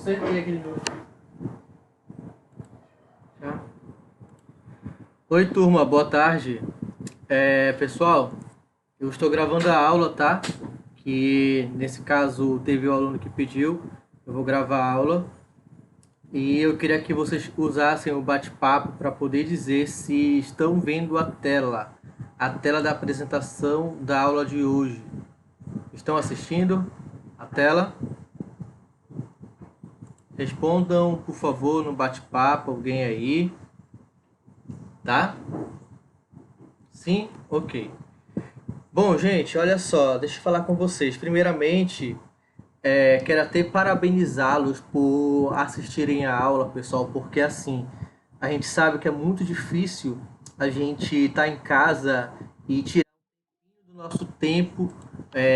Consertei aquele meu. Já. Oi, turma, boa tarde. Pessoal, eu estou gravando a aula, tá? Que nesse caso teve o aluno que pediu. Eu vou gravar a aula. E eu queria que vocês usassem o bate-papo para poder dizer se estão vendo a tela da apresentação da aula de hoje. Estão assistindo a tela? Respondam, por favor, no bate-papo, alguém aí. Tá? Sim? Ok. Bom, gente, olha só, deixa eu falar com vocês. Primeiramente, quero até parabenizá-los por assistirem a aula, pessoal, porque assim, a gente sabe que é muito difícil a gente estar em casa e tirar do nosso tempo,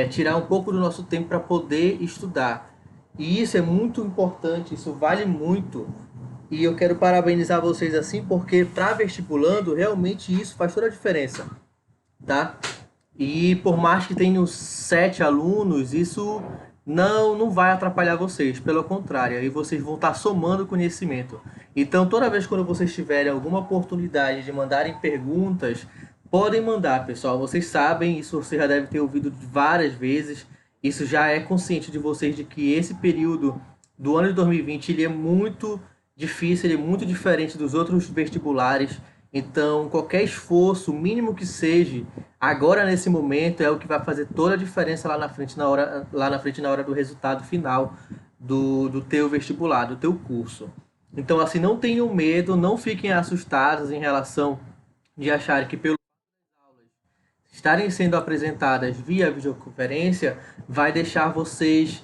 tirar um pouco do nosso tempo para poder estudar. E isso é muito importante, isso vale muito. E eu quero parabenizar vocês assim, porque para vestibulando, realmente isso faz toda a diferença, tá? E por mais que tenham 7 alunos, isso não vai atrapalhar vocês, pelo contrário, aí vocês vão estar somando conhecimento. Então, toda vez quando vocês tiverem alguma oportunidade de mandarem perguntas, podem mandar, pessoal. Vocês sabem, isso você já deve ter ouvido várias vezes, isso já é consciente de vocês de que esse período do ano de 2020 ele é muito difícil, ele é muito diferente dos outros vestibulares. Então, qualquer esforço, mínimo que seja, agora nesse momento é o que vai fazer toda a diferença lá na frente na hora do resultado final do teu vestibular, do teu curso. Então, assim, não tenham medo, não fiquem assustados em relação de acharem que pelo estarem sendo apresentadas via videoconferência vai deixar vocês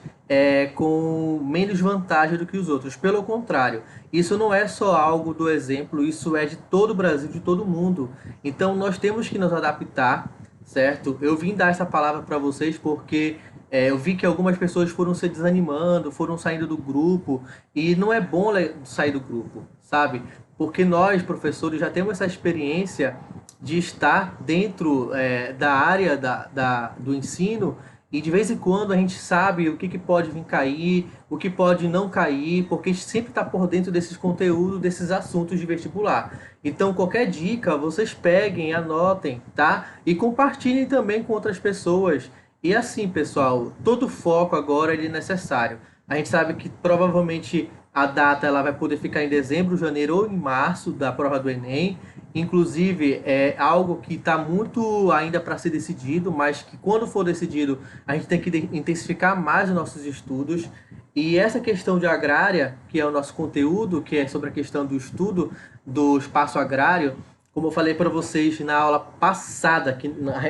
com menos vantagem do que os outros. Pelo contrário, isso não é só algo do exemplo, isso é de todo o Brasil, de todo mundo. Então nós temos que nos adaptar, certo? Eu vim dar essa palavra para vocês porque eu vi que algumas pessoas foram se desanimando, foram saindo do grupo, e não é bom sair do grupo, sabe? Porque nós, professores, já temos essa experiência de estar dentro da área do ensino, e de vez em quando a gente sabe o que pode vir cair, o que pode não cair, porque a gente sempre está por dentro desses conteúdos, desses assuntos de vestibular. Então, qualquer dica, vocês peguem, anotem, tá? E compartilhem também com outras pessoas. E assim, pessoal, todo foco agora ele é necessário. A gente sabe que provavelmente a data ela vai poder ficar em dezembro, janeiro ou em março da prova do Enem. Inclusive, é algo que está muito ainda para ser decidido, mas que quando for decidido, a gente tem que intensificar mais os nossos estudos. E essa questão de agrária, que é o nosso conteúdo, que é sobre a questão do estudo do espaço agrário, como eu falei para vocês na aula passada, que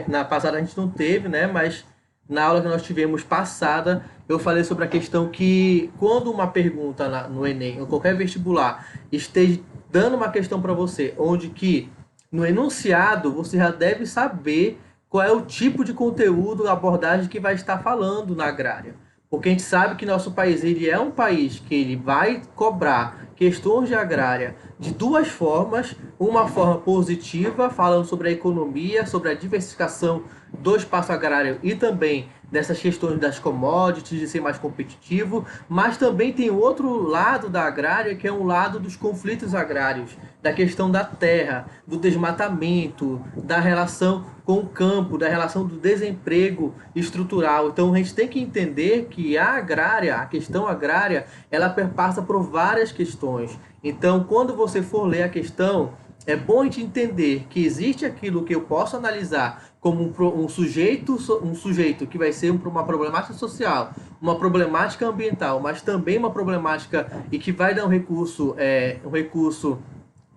na passada a gente não teve, né? Mas na aula que nós tivemos passada, eu falei sobre a questão que quando uma pergunta no Enem ou qualquer vestibular esteja dando uma questão para você, onde que no enunciado você já deve saber qual é o tipo de conteúdo, abordagem que vai estar falando na agrária. Porque a gente sabe que nosso país ele é um país que ele vai cobrar questões de agrária de duas formas. Uma forma positiva, falando sobre a economia, sobre a diversificação do espaço agrário e também dessas questões das commodities, de ser mais competitivo, mas também tem outro lado da agrária, que é um lado dos conflitos agrários, da questão da terra, do desmatamento, da relação com o campo, da relação do desemprego estrutural. Então a gente tem que entender que a agrária, a questão agrária, ela perpassa por várias questões. Então, quando você for ler a questão, é bom a gente entender que existe aquilo que eu posso analisar como um sujeito que vai ser uma problemática social, uma problemática ambiental, mas também uma problemática e que vai dar um recurso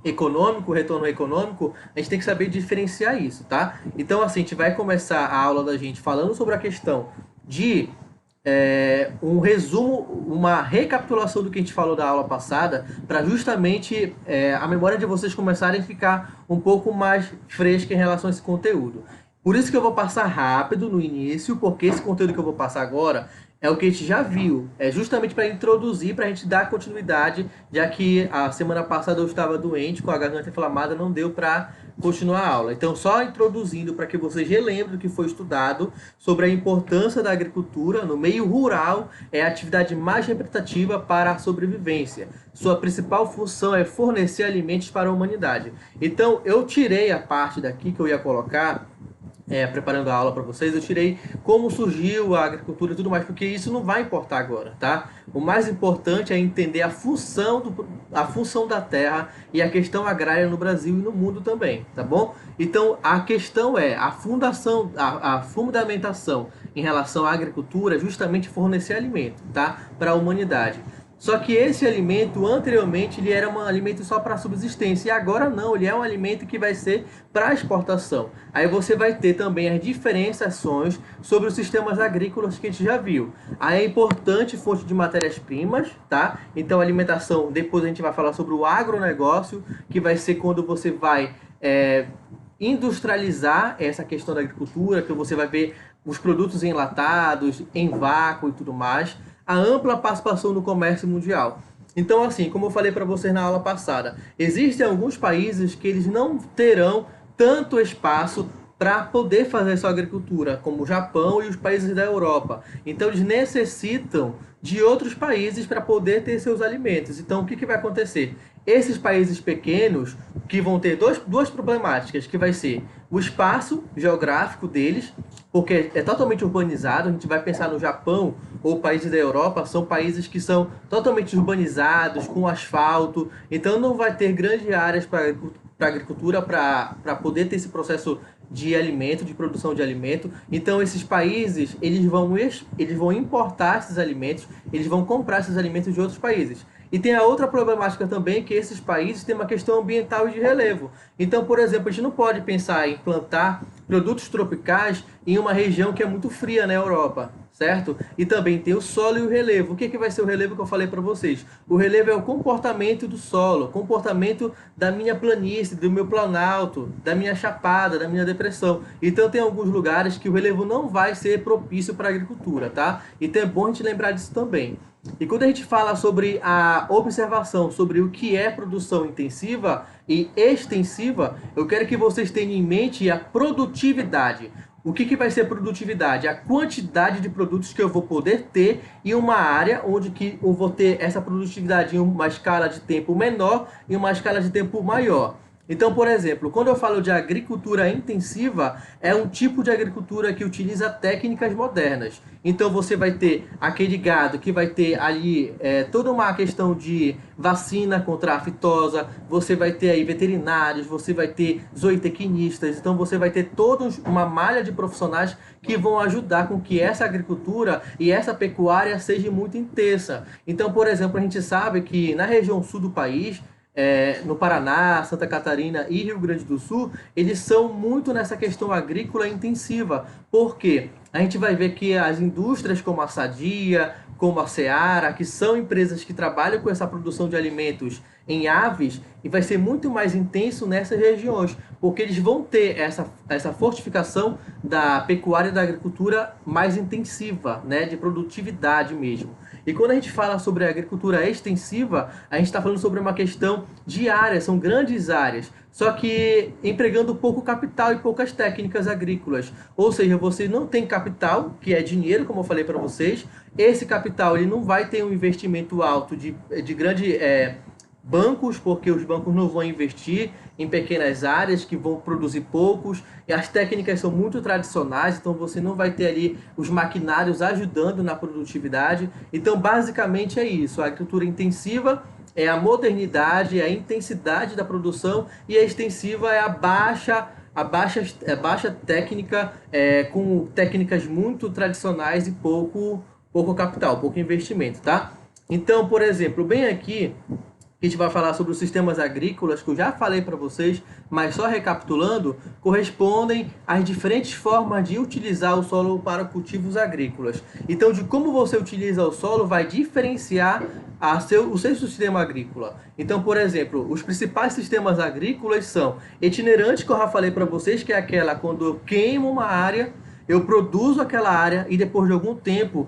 econômico, retorno econômico. A gente tem que saber diferenciar isso, tá? Então, assim, a gente vai começar a aula da gente falando sobre a questão de um resumo, uma recapitulação do que a gente falou da aula passada, para justamente a memória de vocês começarem a ficar um pouco mais fresca em relação a esse conteúdo. Por isso que eu vou passar rápido no início, porque esse conteúdo que eu vou passar agora é o que a gente já viu. É justamente para introduzir, para a gente dar continuidade, já que a semana passada eu estava doente, com a garganta inflamada, não deu para continuar a aula. Então, só introduzindo para que vocês relembrem do que foi estudado sobre a importância da agricultura no meio rural, é a atividade mais representativa para a sobrevivência. Sua principal função é fornecer alimentos para a humanidade. Então, eu tirei a parte daqui que eu ia colocar, preparando a aula para vocês, eu tirei como surgiu a agricultura e tudo mais, porque isso não vai importar agora, tá? O mais importante é entender a função da terra e a questão agrária no Brasil e no mundo também, tá bom? Então, a questão é, a fundamentação em relação à agricultura é justamente fornecer alimento, tá? Para a humanidade. Só que esse alimento, anteriormente, ele era um alimento só para subsistência. E agora não, ele é um alimento que vai ser para exportação. Aí você vai ter também as diferenciações sobre os sistemas agrícolas que a gente já viu. Aí é importante fonte de matérias-primas, tá? Então, alimentação, depois a gente vai falar sobre o agronegócio, que vai ser quando você vai industrializar essa questão da agricultura, que você vai ver os produtos enlatados, em vácuo e tudo mais. A ampla participação no comércio mundial. Então, assim, como eu falei para vocês na aula passada, existem alguns países que eles não terão tanto espaço para poder fazer sua agricultura, como o Japão e os países da Europa. Então, eles necessitam de outros países para poder ter seus alimentos. Então, o que vai acontecer? Esses países pequenos que vão ter duas problemáticas, que vai ser o espaço geográfico deles, porque é totalmente urbanizado. A gente vai pensar no Japão ou países da Europa, são países que são totalmente urbanizados, com asfalto, então não vai ter grandes áreas para agricultura para poder ter esse processo de alimento, de produção de alimento. Então esses países, eles vão importar esses alimentos, eles vão comprar esses alimentos de outros países. E tem a outra problemática também, que esses países têm uma questão ambiental e de relevo. Então, por exemplo, a gente não pode pensar em plantar produtos tropicais em uma região que é muito fria na Europa, certo? E também tem o solo e o relevo. O que vai ser o relevo que eu falei para vocês? O relevo é o comportamento do solo, o comportamento da minha planície, do meu planalto, da minha chapada, da minha depressão. Então tem alguns lugares que o relevo não vai ser propício para a agricultura, tá? Então é bom a gente lembrar disso também. E quando a gente fala sobre a observação sobre o que é produção intensiva e extensiva, eu quero que vocês tenham em mente a produtividade. O que vai ser produtividade? A quantidade de produtos que eu vou poder ter em uma área onde que eu vou ter essa produtividade em uma escala de tempo menor e uma escala de tempo maior. Então, por exemplo, quando eu falo de agricultura intensiva, é um tipo de agricultura que utiliza técnicas modernas. Então, você vai ter aquele gado que vai ter ali toda uma questão de vacina contra a fitosa, você vai ter aí veterinários, você vai ter zootecnistas, então você vai ter toda uma malha de profissionais que vão ajudar com que essa agricultura e essa pecuária seja muito intensa. Então, por exemplo, a gente sabe que na região sul do país, no Paraná, Santa Catarina e Rio Grande do Sul, eles são muito nessa questão agrícola intensiva. Por quê? A gente vai ver que as indústrias como a Sadia, como a Seara, que são empresas que trabalham com essa produção de alimentos em aves, e vai ser muito mais intenso nessas regiões, porque eles vão ter essa fortificação da pecuária e da agricultura mais intensiva, né, de produtividade mesmo. E quando a gente fala sobre a agricultura extensiva, a gente está falando sobre uma questão de áreas, são grandes áreas, só que empregando pouco capital e poucas técnicas agrícolas. Ou seja, você não tem capital, que é dinheiro, como eu falei para vocês. Esse capital ele não vai ter um investimento alto de grande bancos, porque os bancos não vão investir em pequenas áreas que vão produzir poucos, e as técnicas são muito tradicionais, então você não vai ter ali os maquinários ajudando na produtividade. Então, basicamente é isso, a agricultura intensiva é a modernidade, é a intensidade da produção, e a extensiva é a baixa técnica, com técnicas muito tradicionais e pouco capital, pouco investimento, tá? Então, por exemplo, bem aqui, a gente vai falar sobre os sistemas agrícolas, que eu já falei para vocês, mas só recapitulando, correspondem às diferentes formas de utilizar o solo para cultivos agrícolas. Então, de como você utiliza o solo vai diferenciar o seu sistema agrícola. Então, por exemplo, os principais sistemas agrícolas são itinerantes, que eu já falei para vocês, que é aquela quando eu queimo uma área, eu produzo aquela área e depois de algum tempo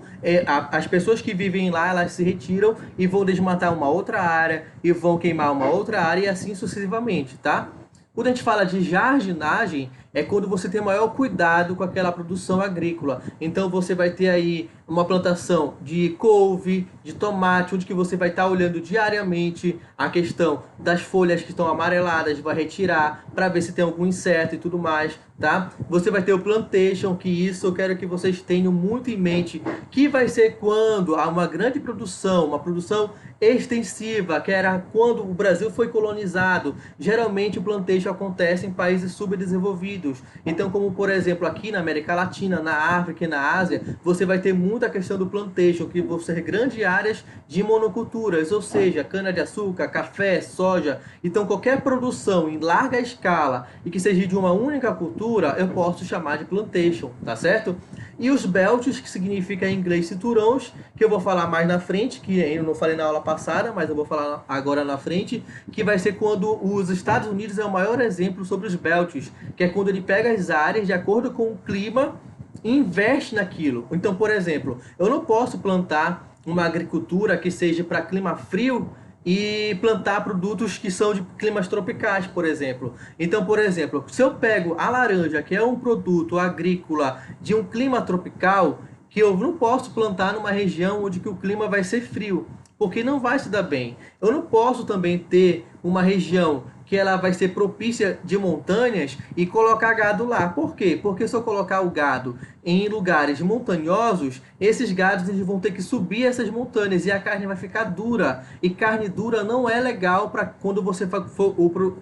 as pessoas que vivem lá, elas se retiram e vão desmatar uma outra área e vão queimar uma outra área e assim sucessivamente, tá? Quando a gente fala de jardinagem, é quando você tem maior cuidado com aquela produção agrícola. Então você vai ter aí uma plantação de couve, de tomate, onde que você vai estar olhando diariamente a questão das folhas que estão amareladas, vai retirar para ver se tem algum inseto e tudo mais, tá? Você vai ter o plantation, que isso eu quero que vocês tenham muito em mente, que vai ser quando há uma grande produção, uma produção extensiva, que era quando o Brasil foi colonizado. Geralmente o plantation acontece em países subdesenvolvidos. Então, como por exemplo aqui na América Latina, na África e na Ásia, você vai ter muita questão do plantation, que vão ser grandes áreas de monoculturas, ou seja, cana-de-açúcar, café, soja. Então, qualquer produção em larga escala e que seja de uma única cultura, eu posso chamar de plantation, tá certo? E os belts, que significa em inglês cinturões, que eu vou falar mais na frente, que eu não falei na aula passada, mas eu vou falar agora na frente, que vai ser quando os Estados Unidos é o maior exemplo sobre os belts, que é quando ele pega as áreas de acordo com o clima e investe naquilo. Então, por exemplo, eu não posso plantar uma agricultura que seja para clima frio e plantar produtos que são de climas tropicais, por exemplo. Então, por exemplo, se eu pego a laranja, que é um produto agrícola de um clima tropical, que eu não posso plantar numa região onde que o clima vai ser frio, porque não vai se dar bem. Eu não posso também ter uma região que ela vai ser propícia de montanhas e colocar gado lá. Por quê? Porque se eu colocar o gado em lugares montanhosos, esses gados eles vão ter que subir essas montanhas e a carne vai ficar dura. E carne dura não é legal para quando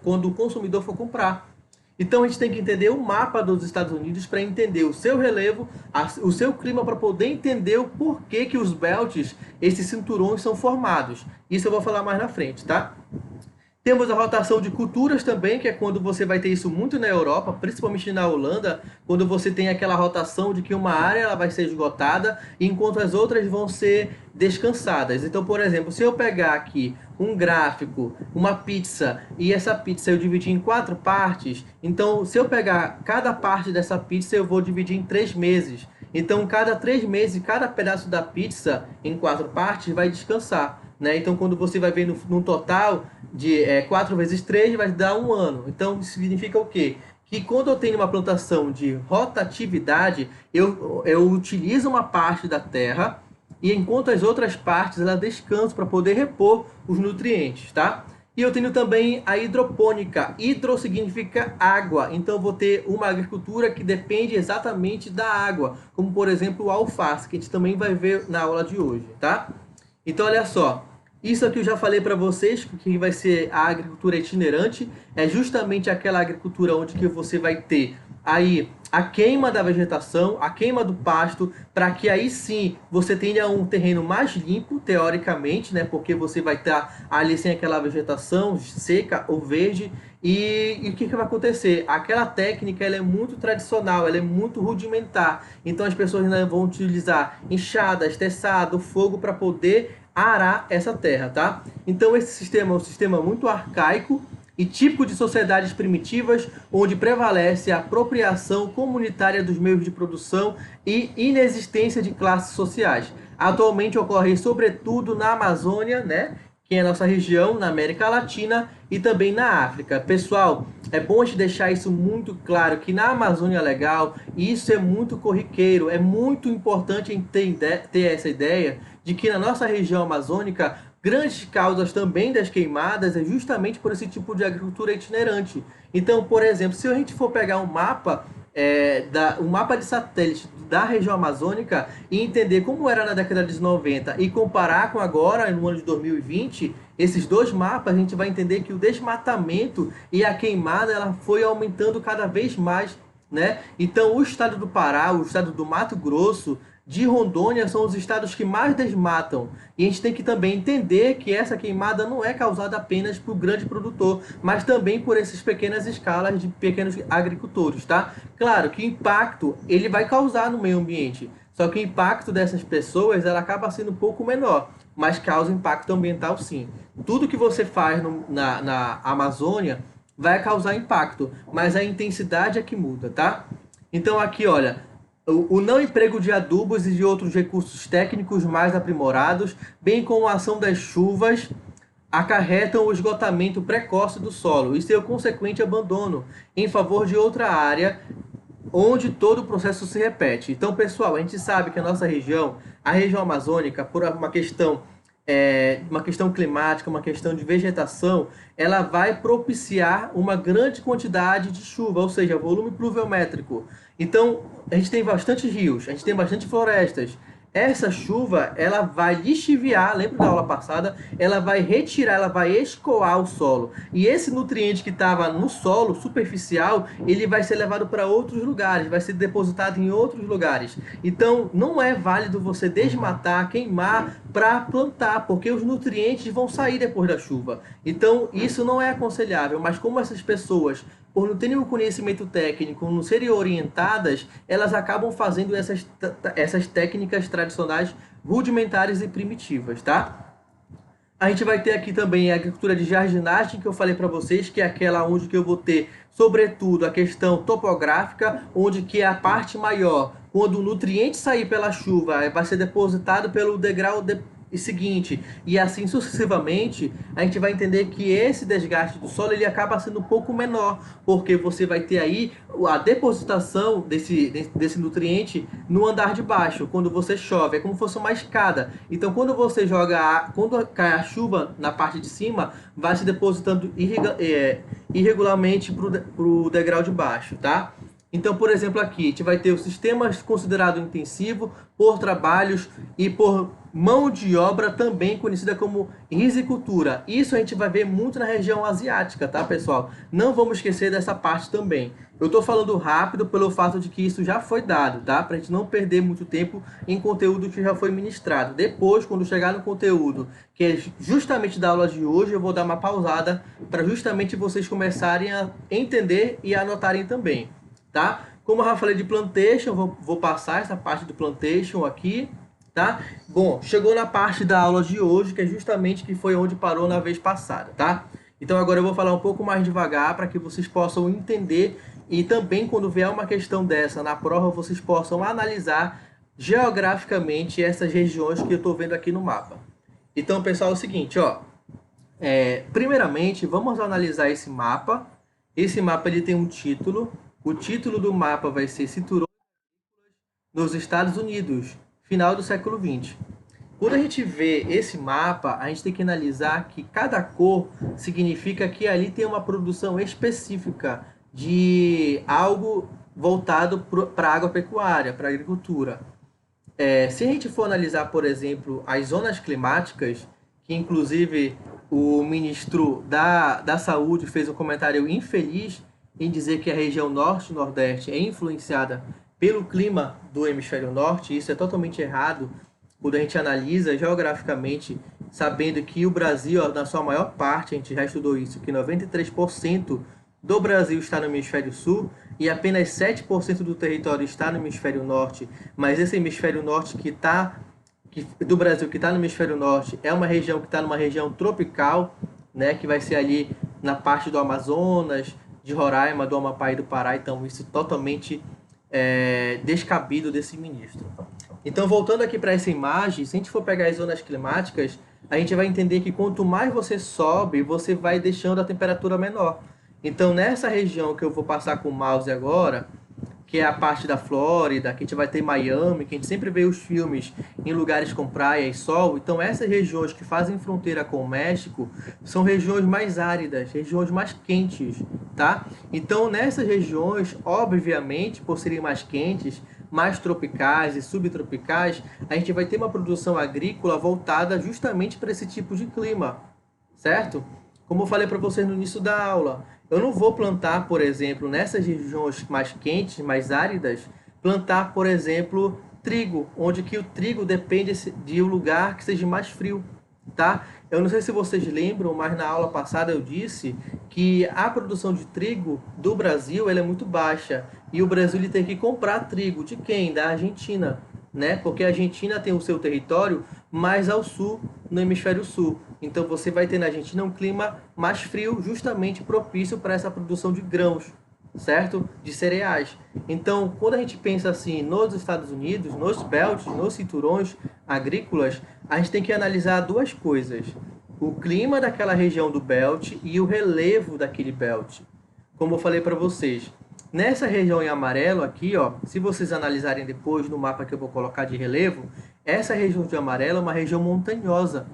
quando o consumidor for comprar. Então a gente tem que entender o mapa dos Estados Unidos para entender o seu relevo, o seu clima, para poder entender o porquê que os belts, esses cinturões, são formados. Isso eu vou falar mais na frente, tá? Temos a rotação de culturas também, que é quando você vai ter isso muito na Europa, principalmente na Holanda, quando você tem aquela rotação de que uma área ela vai ser esgotada, enquanto as outras vão ser descansadas. Então, por exemplo, se eu pegar aqui um gráfico, uma pizza, e essa pizza eu dividir em 4 partes, então se eu pegar cada parte dessa pizza, eu vou dividir em 3 meses. Então, cada 3 meses, cada pedaço da pizza, em 4 partes, vai descansar. Né? Então, quando você vai ver no total de 4 vezes 3, vai dar 1 ano. Então, isso significa o quê? Que quando eu tenho uma plantação de rotatividade, eu utilizo uma parte da terra e enquanto as outras partes ela descansam para poder repor os nutrientes, tá? E eu tenho também a hidropônica. Hidro significa água, então eu vou ter uma agricultura que depende exatamente da água, como por exemplo o alface, que a gente também vai ver na aula de hoje, tá? Então olha só, isso aqui eu já falei para vocês, que vai ser a agricultura itinerante, é justamente aquela agricultura onde que você vai ter aí a queima da vegetação, a queima do pasto, para que aí sim você tenha um terreno mais limpo, teoricamente, né? Porque você vai estar ali sem aquela vegetação seca ou verde. E o que vai acontecer? Aquela técnica ela é muito tradicional, ela é muito rudimentar. Então as pessoas ainda vão utilizar enxadas, teçado, fogo para poder arar essa terra, tá? Então esse sistema é um sistema muito arcaico e típico de sociedades primitivas, onde prevalece a apropriação comunitária dos meios de produção e inexistência de classes sociais. Atualmente ocorre sobretudo na Amazônia, né? Que é a nossa região, na América Latina e também na África. Pessoal, é bom a gente deixar isso muito claro, que na Amazônia Legal, isso é muito corriqueiro, é muito importante ter essa ideia de que na nossa região amazônica, grandes causas também das queimadas é justamente por esse tipo de agricultura itinerante. Então, por exemplo, se a gente for pegar um mapa, um mapa de satélite da região amazônica e entender como era na década de 90 e comparar com agora, no ano de 2020, esses dois mapas, a gente vai entender que o desmatamento e a queimada ela foi aumentando cada vez mais, né? Então, o estado do Pará, o estado do Mato Grosso, de Rondônia são os estados que mais desmatam. E a gente tem que também entender que essa queimada não é causada apenas por grande produtor, mas também por essas pequenas escalas de pequenos agricultores, tá? Claro que o impacto ele vai causar no meio ambiente, só que o impacto dessas pessoas ela acaba sendo um pouco menor, mas causa impacto ambiental sim. Tudo que você faz na Amazônia vai causar impacto, mas a intensidade é que muda, tá? Então aqui, olha, o não emprego de adubos e de outros recursos técnicos mais aprimorados, bem como a ação das chuvas, acarretam o esgotamento precoce do solo e seu consequente abandono em favor de outra área onde todo o processo se repete. Então, pessoal, a gente sabe que a nossa região, a região amazônica, por uma questão climática, uma questão de vegetação, ela vai propiciar uma grande quantidade de chuva, ou seja, volume pluviométrico. Então, a gente tem bastante rios, a gente tem bastante florestas. Essa chuva, ela vai lixiviar, lembra da aula passada? Ela vai retirar, ela vai escoar o solo. E esse nutriente que estava no solo superficial, ele vai ser levado para outros lugares, vai ser depositado em outros lugares. Então, não é válido você desmatar, queimar para plantar, porque os nutrientes vão sair depois da chuva. Então, isso não é aconselhável, mas como essas pessoas por não terem um conhecimento técnico, não serem orientadas, elas acabam fazendo essas técnicas tradicionais rudimentares e primitivas, tá? A gente vai ter aqui também a agricultura de jardinagem, que eu falei para vocês, que é aquela onde que eu vou ter, sobretudo, a questão topográfica, onde que é a parte maior, quando o nutriente sair pela chuva, vai ser depositado pelo degrau seguinte, e assim sucessivamente, a gente vai entender que esse desgaste do solo ele acaba sendo um pouco menor, porque você vai ter aí a depositação desse nutriente no andar de baixo, quando você chove, é como se fosse uma escada. Então, quando você quando cai a chuva na parte de cima, vai se depositando irregularmente para o degrau de baixo, tá? Então, por exemplo, aqui a gente vai ter o sistema considerado intensivo por trabalhos e por mão de obra, também conhecida como risicultura. Isso a gente vai ver muito na região asiática, tá, pessoal? Não vamos esquecer dessa parte também. Eu estou falando rápido pelo fato de que isso já foi dado, tá? Para a gente não perder muito tempo em conteúdo que já foi ministrado. Depois, quando chegar no conteúdo, que é justamente da aula de hoje, eu vou dar uma pausada para justamente vocês começarem a entender e anotarem também. Tá? Como eu já falei de plantation, vou passar essa parte do plantation aqui, tá? Bom, chegou na parte da aula de hoje, que é justamente que foi onde parou na vez passada, tá? Então agora eu vou falar um pouco mais devagar para que vocês possam entender e também quando vier uma questão dessa na prova, vocês possam analisar geograficamente essas regiões que eu estou vendo aqui no mapa. Então, pessoal, é o seguinte, ó. Primeiramente, vamos analisar esse mapa. Esse mapa ele tem um título. O título do mapa vai ser Cinturões nos Estados Unidos, final do século XX. Quando a gente vê esse mapa, a gente tem que analisar que cada cor significa que ali tem uma produção específica de algo voltado para a agropecuária, para a agricultura. Se a gente for analisar, por exemplo, as zonas climáticas, que inclusive o ministro da Saúde fez um comentário infeliz em dizer que a região norte e nordeste é influenciada pelo clima do hemisfério norte. Isso é totalmente errado quando a gente analisa geograficamente, sabendo que o Brasil, na sua maior parte, a gente já estudou isso, que 93% do Brasil está no hemisfério sul e apenas 7% do território está no hemisfério norte, mas esse hemisfério norte do Brasil que está no hemisfério norte é uma região que está numa região tropical, né, que vai ser ali na parte do Amazonas, de Roraima, do Amapá e do Pará. Então isso totalmente descabido desse ministro. Então, voltando aqui para essa imagem, se a gente for pegar as zonas climáticas, a gente vai entender que quanto mais você sobe, você vai deixando a temperatura menor. Então, nessa região que eu vou passar com o mouse agora, que é a parte da Flórida, que a gente vai ter Miami, que a gente sempre vê os filmes em lugares com praia e sol. Então, essas regiões que fazem fronteira com o México são regiões mais áridas, regiões mais quentes, tá? Então, nessas regiões, obviamente, por serem mais quentes, mais tropicais e subtropicais, a gente vai ter uma produção agrícola voltada justamente para esse tipo de clima, certo? Como eu falei para vocês no início da aula, eu não vou plantar, por exemplo, nessas regiões mais quentes, mais áridas, plantar, por exemplo, trigo, onde que o trigo depende de um lugar que seja mais frio, tá? Eu não sei se vocês lembram, mas na aula passada eu disse que a produção de trigo do Brasil ela é muito baixa. E o Brasil ele tem que comprar trigo de quem? Da Argentina, né? Porque a Argentina tem o seu território mais ao sul, no hemisfério sul. Então você vai ter na Argentina um clima mais frio, justamente propício para essa produção de grãos, certo? De cereais. Então, quando a gente pensa assim nos Estados Unidos, nos belts, nos cinturões agrícolas, a gente tem que analisar duas coisas. o clima daquela região do belt e o relevo daquele belt. Como eu falei para vocês, nessa região em amarelo aqui, ó, se vocês analisarem depois no mapa que eu vou colocar de relevo, essa região de amarelo é uma região montanhosa.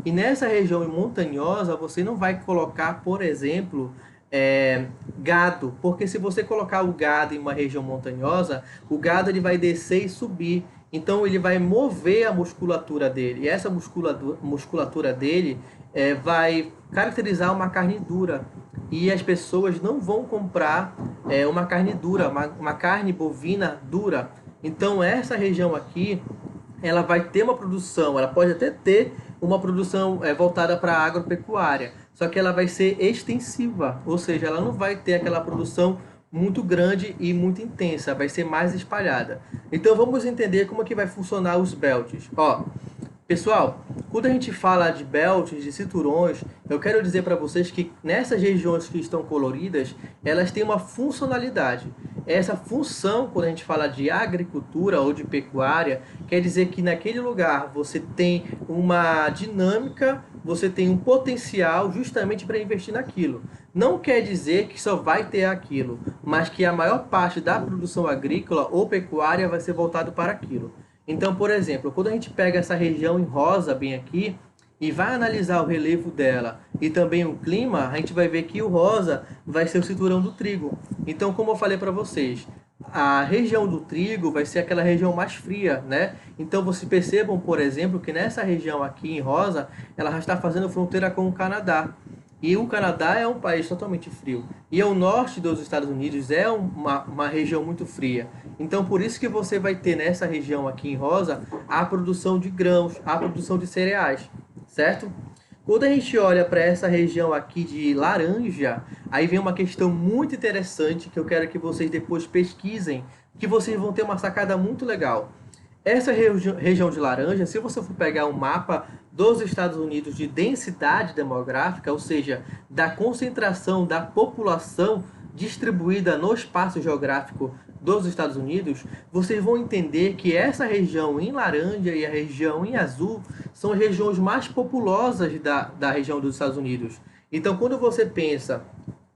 E nessa região montanhosa, você não vai colocar, por exemplo, gado, porque se você colocar o gado em uma região montanhosa, o gado ele vai descer e subir. Então ele vai mover a musculatura dele. E essa musculatura dele vai caracterizar uma carne dura. E as pessoas não vão comprar uma carne dura, uma carne bovina dura. Então essa região aqui, ela vai ter uma produção, ela pode até ter uma produção voltada para a agropecuária, só que ela vai ser extensiva, ou seja, ela não vai ter aquela produção muito grande e muito intensa, vai ser mais espalhada. Então vamos entender como é que vai funcionar os belts. Ó, pessoal, quando a gente fala de belts, de cinturões, eu quero dizer para vocês que nessas regiões que estão coloridas, elas têm uma funcionalidade. Essa função, quando a gente fala de agricultura ou de pecuária, quer dizer que naquele lugar você tem uma dinâmica, você tem um potencial justamente para investir naquilo. Não quer dizer que só vai ter aquilo, mas que a maior parte da produção agrícola ou pecuária vai ser voltado para aquilo. Então, por exemplo, quando a gente pega essa região em rosa bem aqui e vai analisar o relevo dela e também o clima, a gente vai ver que o rosa vai ser o cinturão do trigo. Então, como eu falei para vocês, a região do trigo vai ser aquela região mais fria, né? Então, vocês percebam, por exemplo, que nessa região aqui em rosa, ela já está fazendo fronteira com o Canadá. E o Canadá é um país totalmente frio. E o norte dos Estados Unidos é uma região muito fria. Então, por isso que você vai ter nessa região aqui em rosa a produção de grãos, a produção de cereais, certo? Quando a gente olha para essa região aqui de laranja, aí vem uma questão muito interessante que eu quero que vocês depois pesquisem, que vocês vão ter uma sacada muito legal. Essa região de laranja, se você for pegar um mapa dos Estados Unidos de densidade demográfica, ou seja, da concentração da população distribuída no espaço geográfico dos Estados Unidos, vocês vão entender que essa região em laranja e a região em azul são as regiões mais populosas da região dos Estados Unidos. Então, quando você pensa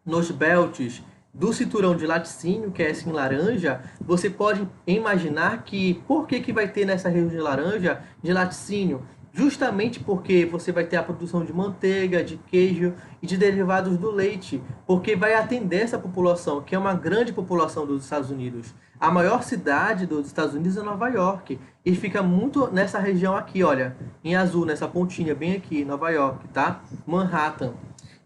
nos belts do cinturão de laticínio, que é esse em laranja, você pode imaginar que por que vai ter nessa região de laranja de laticínio? Justamente porque você vai ter a produção de manteiga, de queijo e de derivados do leite, porque vai atender essa população, que é uma grande população dos Estados Unidos. A maior cidade dos Estados Unidos é Nova York, e fica muito nessa região aqui, olha, em azul, nessa pontinha bem aqui, Nova York, tá? Manhattan.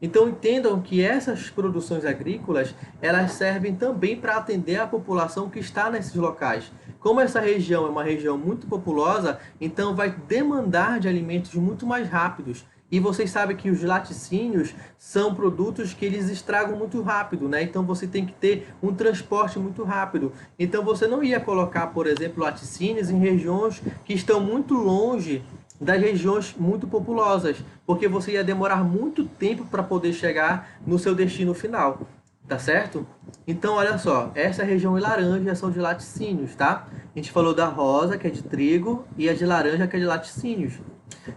Então entendam que essas produções agrícolas, elas servem também para atender a população que está nesses locais. Como essa região é uma região muito populosa, então vai demandar de alimentos muito mais rápidos. E vocês sabem que os laticínios são produtos que eles estragam muito rápido, né? Então você tem que ter um transporte muito rápido. Então você não ia colocar, por exemplo, laticínios em regiões que estão muito longe das regiões muito populosas, porque você ia demorar muito tempo para poder chegar no seu destino final, tá certo? Então, olha só, essa região em laranja são de laticínios, tá? A gente falou da rosa, que é de trigo, e a de laranja, que é de laticínios.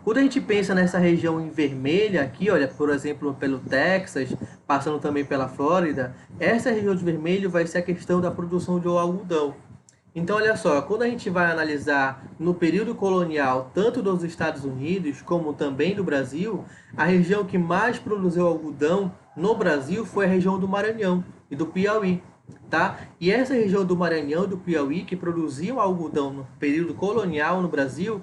Quando a gente pensa nessa região em vermelha aqui, olha, por exemplo, pelo Texas, passando também pela Flórida, essa região de vermelho vai ser a questão da produção de algodão. Então, olha só, quando a gente vai analisar no período colonial, tanto dos Estados Unidos como também do Brasil, a região que mais produziu algodão no Brasil foi a região do Maranhão e do Piauí, tá? E essa região do Maranhão e do Piauí, que produziam algodão no período colonial no Brasil,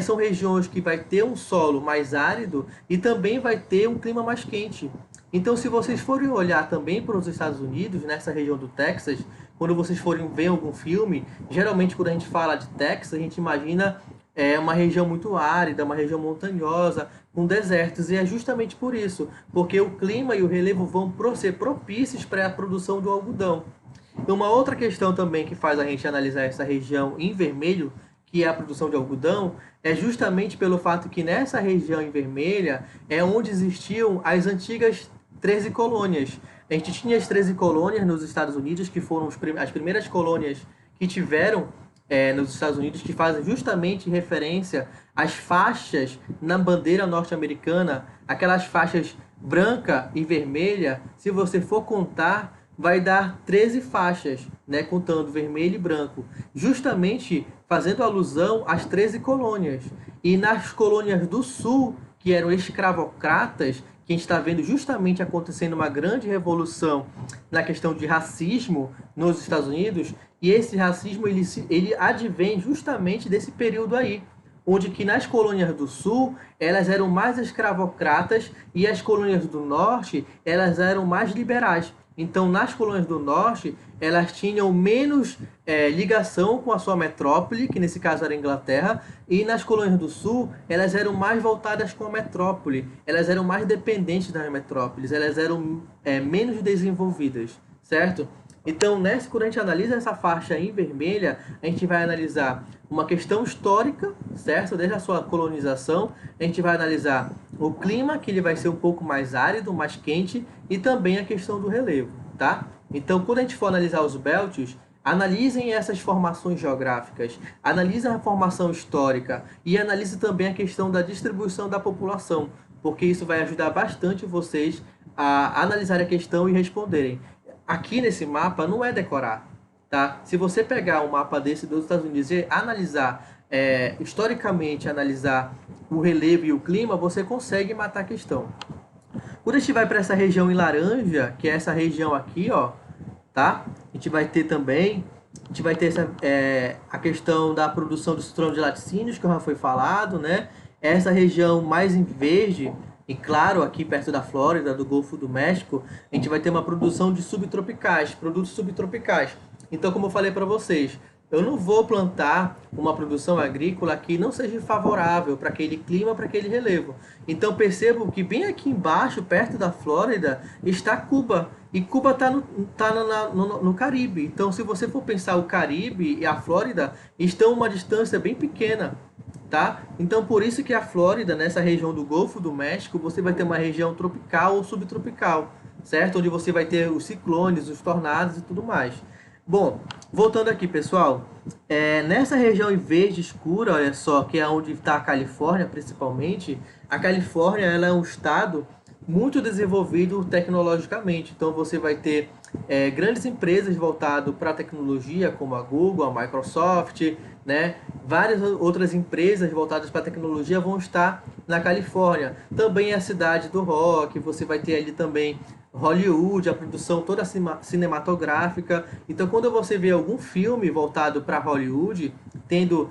são regiões que vai ter um solo mais árido e também vai ter um clima mais quente. Então, se vocês forem olhar também para os Estados Unidos, nessa região do Texas, quando vocês forem ver algum filme, geralmente quando a gente fala de Texas, a gente imagina uma região muito árida, uma região montanhosa, com desertos, e é justamente por isso, porque o clima e o relevo vão ser propícios para a produção do algodão. E uma outra questão também que faz a gente analisar essa região em vermelho, que é a produção de algodão, é justamente pelo fato que nessa região em vermelha é onde existiam as antigas 13 colônias. A gente tinha as 13 colônias nos Estados Unidos, que foram as primeiras colônias que tiveram nos Estados Unidos que fazem justamente referência às faixas na bandeira norte-americana, aquelas faixas branca e vermelha. Se você for contar, vai dar 13 faixas, né, contando vermelho e branco, justamente fazendo alusão às 13 colônias. E nas colônias do sul, que eram escravocratas, que a gente está vendo justamente acontecendo uma grande revolução na questão de racismo nos Estados Unidos, e esse racismo ele advém justamente desse período aí, onde que nas colônias do sul elas eram mais escravocratas e as colônias do norte elas eram mais liberais. Então, nas colônias do norte, elas tinham menos ligação com a sua metrópole, que nesse caso era a Inglaterra, e nas colônias do sul, elas eram mais voltadas com a metrópole, elas eram mais dependentes das metrópoles, elas eram menos desenvolvidas, certo? Então, quando a gente analisa essa faixa em vermelha, a gente vai analisar uma questão histórica, certo? Desde a sua colonização, a gente vai analisar o clima, que ele vai ser um pouco mais árido, mais quente, e também a questão do relevo, tá? Então, quando a gente for analisar os belts, analisem essas formações geográficas, analisem a formação histórica e analisem também a questão da distribuição da população, porque isso vai ajudar bastante vocês a analisar a questão e responderem. Aqui nesse mapa não é decorar, tá? Se você pegar um mapa desse dos Estados Unidos e analisar, historicamente, analisar o relevo e o clima, você consegue matar a questão. Quando a gente vai para essa região em laranja, que é essa região aqui, ó, tá? A gente vai ter também, a questão da produção do citrão de laticínios, que já foi falado, né? Essa região mais em verde, e claro, aqui perto da Flórida, do Golfo do México, a gente vai ter uma produção de subtropicais, produtos subtropicais. Então, como eu falei para vocês, eu não vou plantar uma produção agrícola que não seja favorável para aquele clima, para aquele relevo. Então, percebo que bem aqui embaixo, perto da Flórida, está Cuba. E Cuba está no Caribe. Então, se você for pensar, o Caribe e a Flórida estão a uma distância bem pequena. Tá? Então, por isso que a Flórida, nessa região do Golfo do México, você vai ter uma região tropical ou subtropical, certo? Onde você vai ter os ciclones, os tornados e tudo mais. Bom, voltando aqui, pessoal, nessa região em verde escura, olha só, que é onde está a Califórnia, principalmente, a Califórnia ela é um estado muito desenvolvido tecnologicamente. Então, você vai ter grandes empresas voltadas para a tecnologia, como a Google, a Microsoft, né? Várias outras empresas voltadas para a tecnologia vão estar na Califórnia. Também é a cidade do rock, você vai ter ali também Hollywood, a produção toda cinematográfica. Então, quando você vê algum filme voltado para Hollywood, tendo,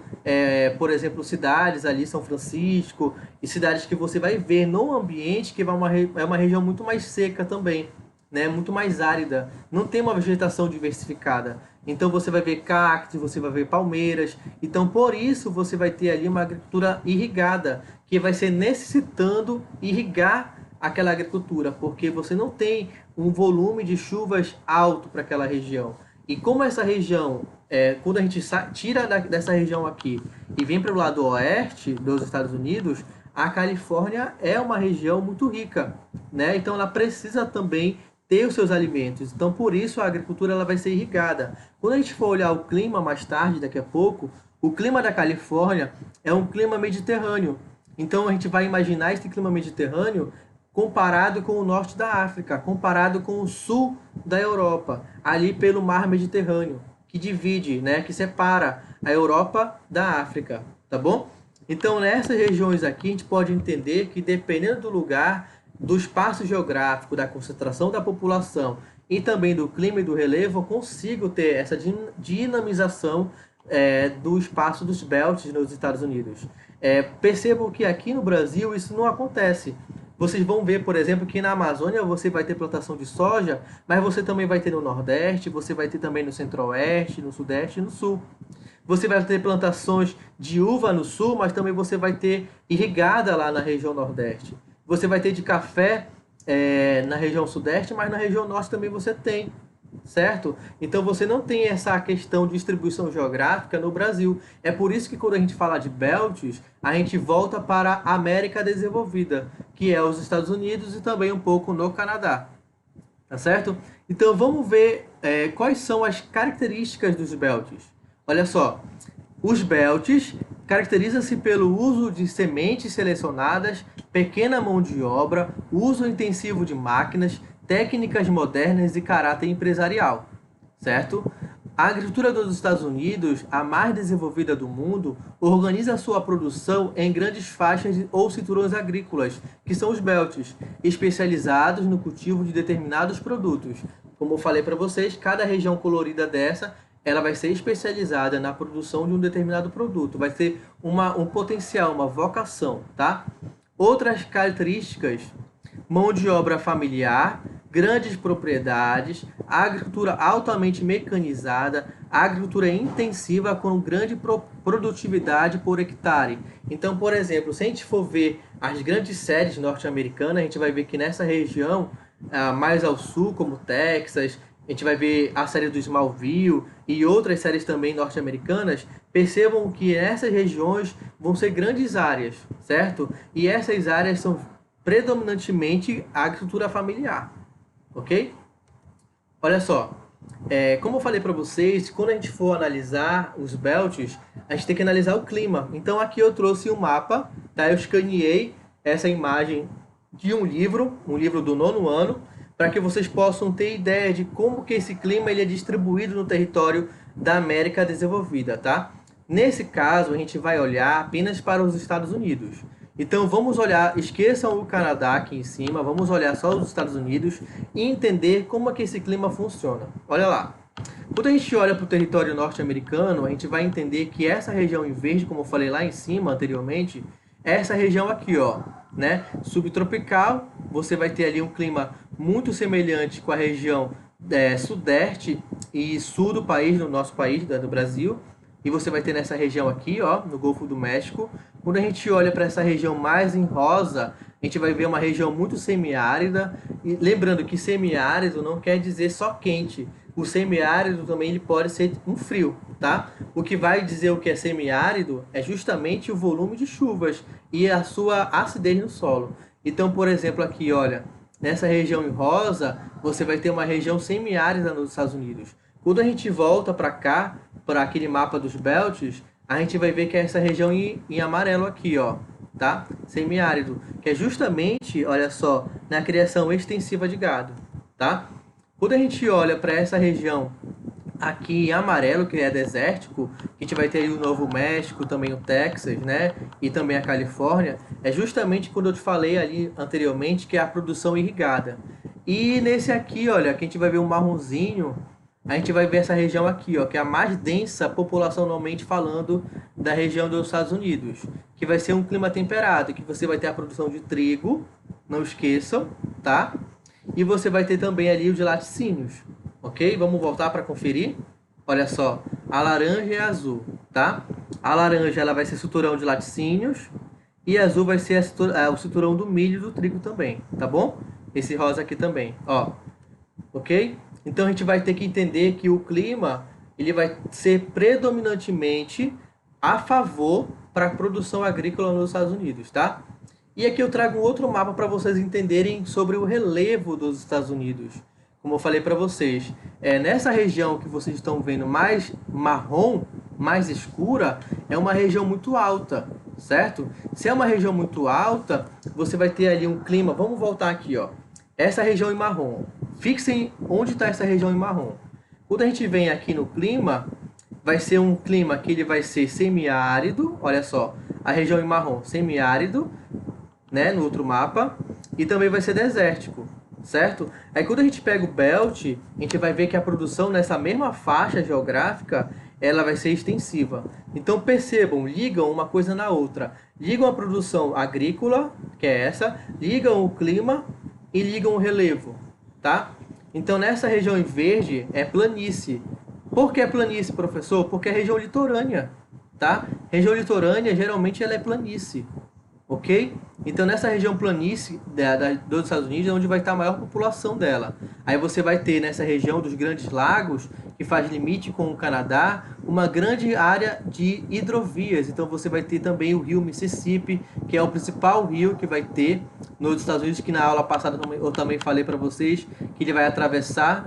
por exemplo, cidades ali, São Francisco, e cidades que você vai ver no ambiente, que é uma região muito mais seca também, né? Muito mais árida, não tem uma vegetação diversificada. Então você vai ver cactos, você vai ver palmeiras. Então por isso você vai ter ali uma agricultura irrigada, que vai ser necessitando irrigar aquela agricultura, porque você não tem um volume de chuvas alto para aquela região. E como essa região, quando a gente tira dessa região aqui e vem para o lado oeste dos Estados Unidos, a Califórnia é uma região muito rica, né? Então ela precisa também ter os seus alimentos. Então, por isso, a agricultura ela vai ser irrigada. Quando a gente for olhar o clima mais tarde, daqui a pouco, o clima da Califórnia é um clima mediterrâneo. Então, a gente vai imaginar esse clima mediterrâneo comparado com o norte da África, comparado com o sul da Europa, ali pelo mar Mediterrâneo, que divide, né, que separa a Europa da África, tá bom? Então, nessas regiões aqui, a gente pode entender que, dependendo do lugar, do espaço geográfico, da concentração da população e também do clima e do relevo, eu consigo ter essa dinamização do espaço dos belts nos Estados Unidos. Percebo que aqui no Brasil isso não acontece. Vocês vão ver, por exemplo, que na Amazônia você vai ter plantação de soja, mas você também vai ter no Nordeste, você vai ter também no Centro-Oeste, no Sudeste e no Sul. Você vai ter plantações de uva no Sul, mas também você vai ter irrigada lá na região Nordeste. Você vai ter de café na região Sudeste, mas na região Norte também você tem, certo? Então você não tem essa questão de distribuição geográfica no Brasil. É por isso que quando a gente fala de belts, a gente volta para a América desenvolvida, que é os Estados Unidos e também um pouco no Canadá, tá certo? Então vamos ver quais são as características dos belts. Olha só, os belts caracterizam-se pelo uso de sementes selecionadas, pequena mão de obra, uso intensivo de máquinas, técnicas modernas e caráter empresarial, certo? A agricultura dos Estados Unidos, a mais desenvolvida do mundo, organiza sua produção em grandes faixas ou cinturões agrícolas, que são os belts, especializados no cultivo de determinados produtos. Como eu falei para vocês, cada região colorida dessa, ela vai ser especializada na produção de um determinado produto, vai ter um potencial, uma vocação, tá? Outras características: mão de obra familiar, grandes propriedades, agricultura altamente mecanizada, agricultura intensiva com grande produtividade por hectare. Então, por exemplo, se a gente for ver as grandes séries norte-americanas, a gente vai ver que nessa região, mais ao sul, como Texas, a gente vai ver a série do Smallville e outras séries também norte-americanas. Percebam que essas regiões vão ser grandes áreas, certo? E essas áreas são predominantemente a agricultura familiar, ok? Olha só, como eu falei para vocês, quando a gente for analisar os belts, a gente tem que analisar o clima. Então aqui eu trouxe um mapa, tá? Eu escaneei essa imagem de um livro do 9º ano, para que vocês possam ter ideia de como que esse clima ele é distribuído no território da América desenvolvida, tá? Nesse caso, a gente vai olhar apenas para os Estados Unidos. Então, vamos olhar, esqueçam o Canadá aqui em cima, vamos olhar só os Estados Unidos e entender como é que esse clima funciona. Olha lá. Quando a gente olha para o território norte-americano, a gente vai entender que essa região em verde, como eu falei lá em cima anteriormente, é essa região aqui, ó, né? Subtropical, você vai ter ali um clima muito semelhante com a região sudeste e sul do país, do nosso país, do Brasil. E você vai ter nessa região aqui, ó, no Golfo do México. Quando a gente olha para essa região mais em rosa, a gente vai ver uma região muito semiárida. E lembrando que semiárido não quer dizer só quente. O semiárido também ele pode ser um frio, tá? O que vai dizer o que é semiárido é justamente o volume de chuvas e a sua acidez no solo. Então, por exemplo, aqui, olha, nessa região em rosa, você vai ter uma região semiárida nos Estados Unidos. Quando a gente volta para cá, para aquele mapa dos belts, a gente vai ver que é essa região em amarelo aqui, ó, tá? Semiárido, que é justamente, olha só, na criação extensiva de gado, tá? Quando a gente olha para essa região aqui em amarelo, que é desértico, a gente vai ter aí o Novo México, também o Texas, né? E também a Califórnia, é justamente quando eu te falei ali anteriormente, que é a produção irrigada. E nesse aqui, olha, que a gente vai ver um marronzinho, a gente vai ver essa região aqui, ó, que é a mais densa populacionalmente falando da região dos Estados Unidos, que vai ser um clima temperado, que você vai ter a produção de trigo, não esqueçam, tá? E você vai ter também ali o de laticínios, ok? Vamos voltar para conferir. Olha só, a laranja e a azul, tá? A laranja ela vai ser cinturão de laticínios e a azul vai ser o cinturão do milho e do trigo também, tá bom? Esse rosa aqui também, ó, ok? Então a gente vai ter que entender que o clima ele vai ser predominantemente a favor para a produção agrícola nos Estados Unidos, tá? E aqui eu trago um outro mapa para vocês entenderem sobre o relevo dos Estados Unidos. Como eu falei para vocês, nessa região que vocês estão vendo mais marrom, mais escura, é uma região muito alta, certo? Se é uma região muito alta, você vai ter ali um clima. Vamos voltar aqui, ó. Essa região em marrom. Fixem onde está essa região em marrom. Quando a gente vem aqui no clima, vai ser um clima que ele vai ser semiárido. Olha só, a região em marrom, semiárido, né, no outro mapa, e também vai ser desértico, certo? Aí quando a gente pega o belt, a gente vai ver que a produção nessa mesma faixa geográfica, ela vai ser extensiva. Então percebam, ligam uma coisa na outra. Ligam a produção agrícola, que é essa, ligam o clima e ligam o relevo, tá? Então nessa região em verde é planície. Por que planície, professor? Porque é região litorânea, tá? Região litorânea geralmente ela é planície. Ok? Então, nessa região planície dos Estados Unidos é onde vai estar a maior população dela. Aí você vai ter nessa região dos Grandes Lagos, que faz limite com o Canadá, uma grande área de hidrovias. Então, você vai ter também o rio Mississippi, que é o principal rio que vai ter nos Estados Unidos, que na aula passada eu também falei para vocês que ele vai atravessar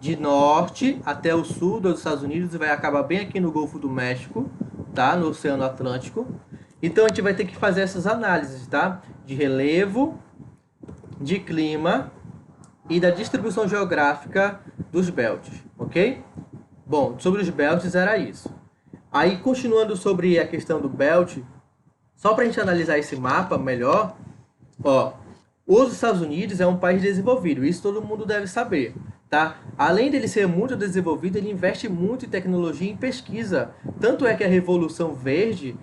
de norte até o sul dos Estados Unidos e vai acabar bem aqui no Golfo do México, tá? No Oceano Atlântico. Então a gente vai ter que fazer essas análises, tá? De relevo, de clima e da distribuição geográfica dos belts, ok? Bom, sobre os belts era isso. Aí, continuando sobre a questão do belt, só para a gente analisar esse mapa melhor, ó, os Estados Unidos é um país desenvolvido, isso todo mundo deve saber, tá? Além dele ser muito desenvolvido, ele investe muito em tecnologia e em pesquisa. Tanto é que a Revolução Verde,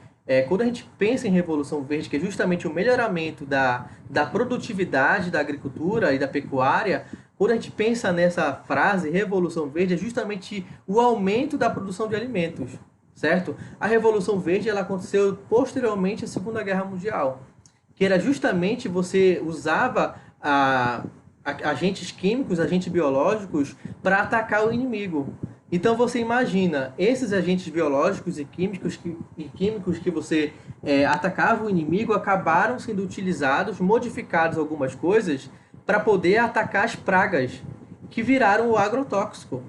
quando a gente pensa em Revolução Verde, que é justamente o melhoramento da produtividade da agricultura e da pecuária, quando a gente pensa nessa frase, Revolução Verde, é justamente o aumento da produção de alimentos, certo? A Revolução Verde ela aconteceu posteriormente à Segunda Guerra Mundial, que era justamente você usava agentes químicos, agentes biológicos para atacar o inimigo. Então você imagina, esses agentes biológicos e químicos que você atacava o inimigo acabaram sendo utilizados, modificados algumas coisas, para poder atacar as pragas, que viraram o agrotóxico.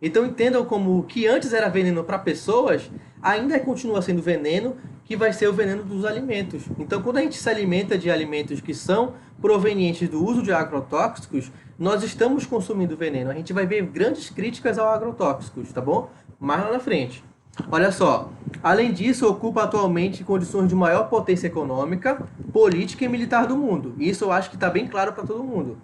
Então entendam como o que antes era veneno para pessoas, ainda continua sendo veneno, que vai ser o veneno dos alimentos. Então quando a gente se alimenta de alimentos que são provenientes do uso de agrotóxicos, nós estamos consumindo veneno. A gente vai ver grandes críticas ao agrotóxicos, tá bom? Mais lá na frente. Olha só, além disso, ocupa atualmente condições de maior potência econômica, política e militar do mundo. Isso eu acho que está bem claro para todo mundo.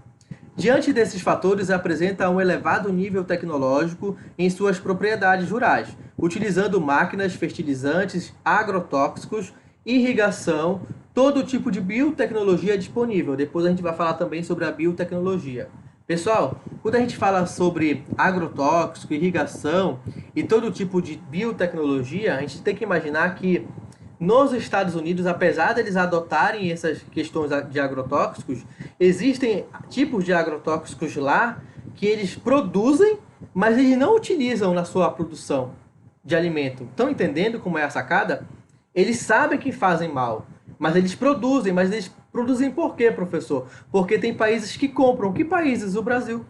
Diante desses fatores, apresenta um elevado nível tecnológico em suas propriedades rurais, utilizando máquinas, fertilizantes, agrotóxicos, irrigação, todo tipo de biotecnologia disponível. Depois a gente vai falar também sobre a biotecnologia. Pessoal, quando a gente fala sobre agrotóxico, irrigação e todo tipo de biotecnologia, a gente tem que imaginar que nos Estados Unidos, apesar deles adotarem essas questões de agrotóxicos, existem tipos de agrotóxicos lá que eles produzem, mas eles não utilizam na sua produção de alimento. Estão entendendo como é a sacada? Eles sabem que fazem mal, mas eles produzem por quê, professor? Porque tem países que compram. Que países? O Brasil.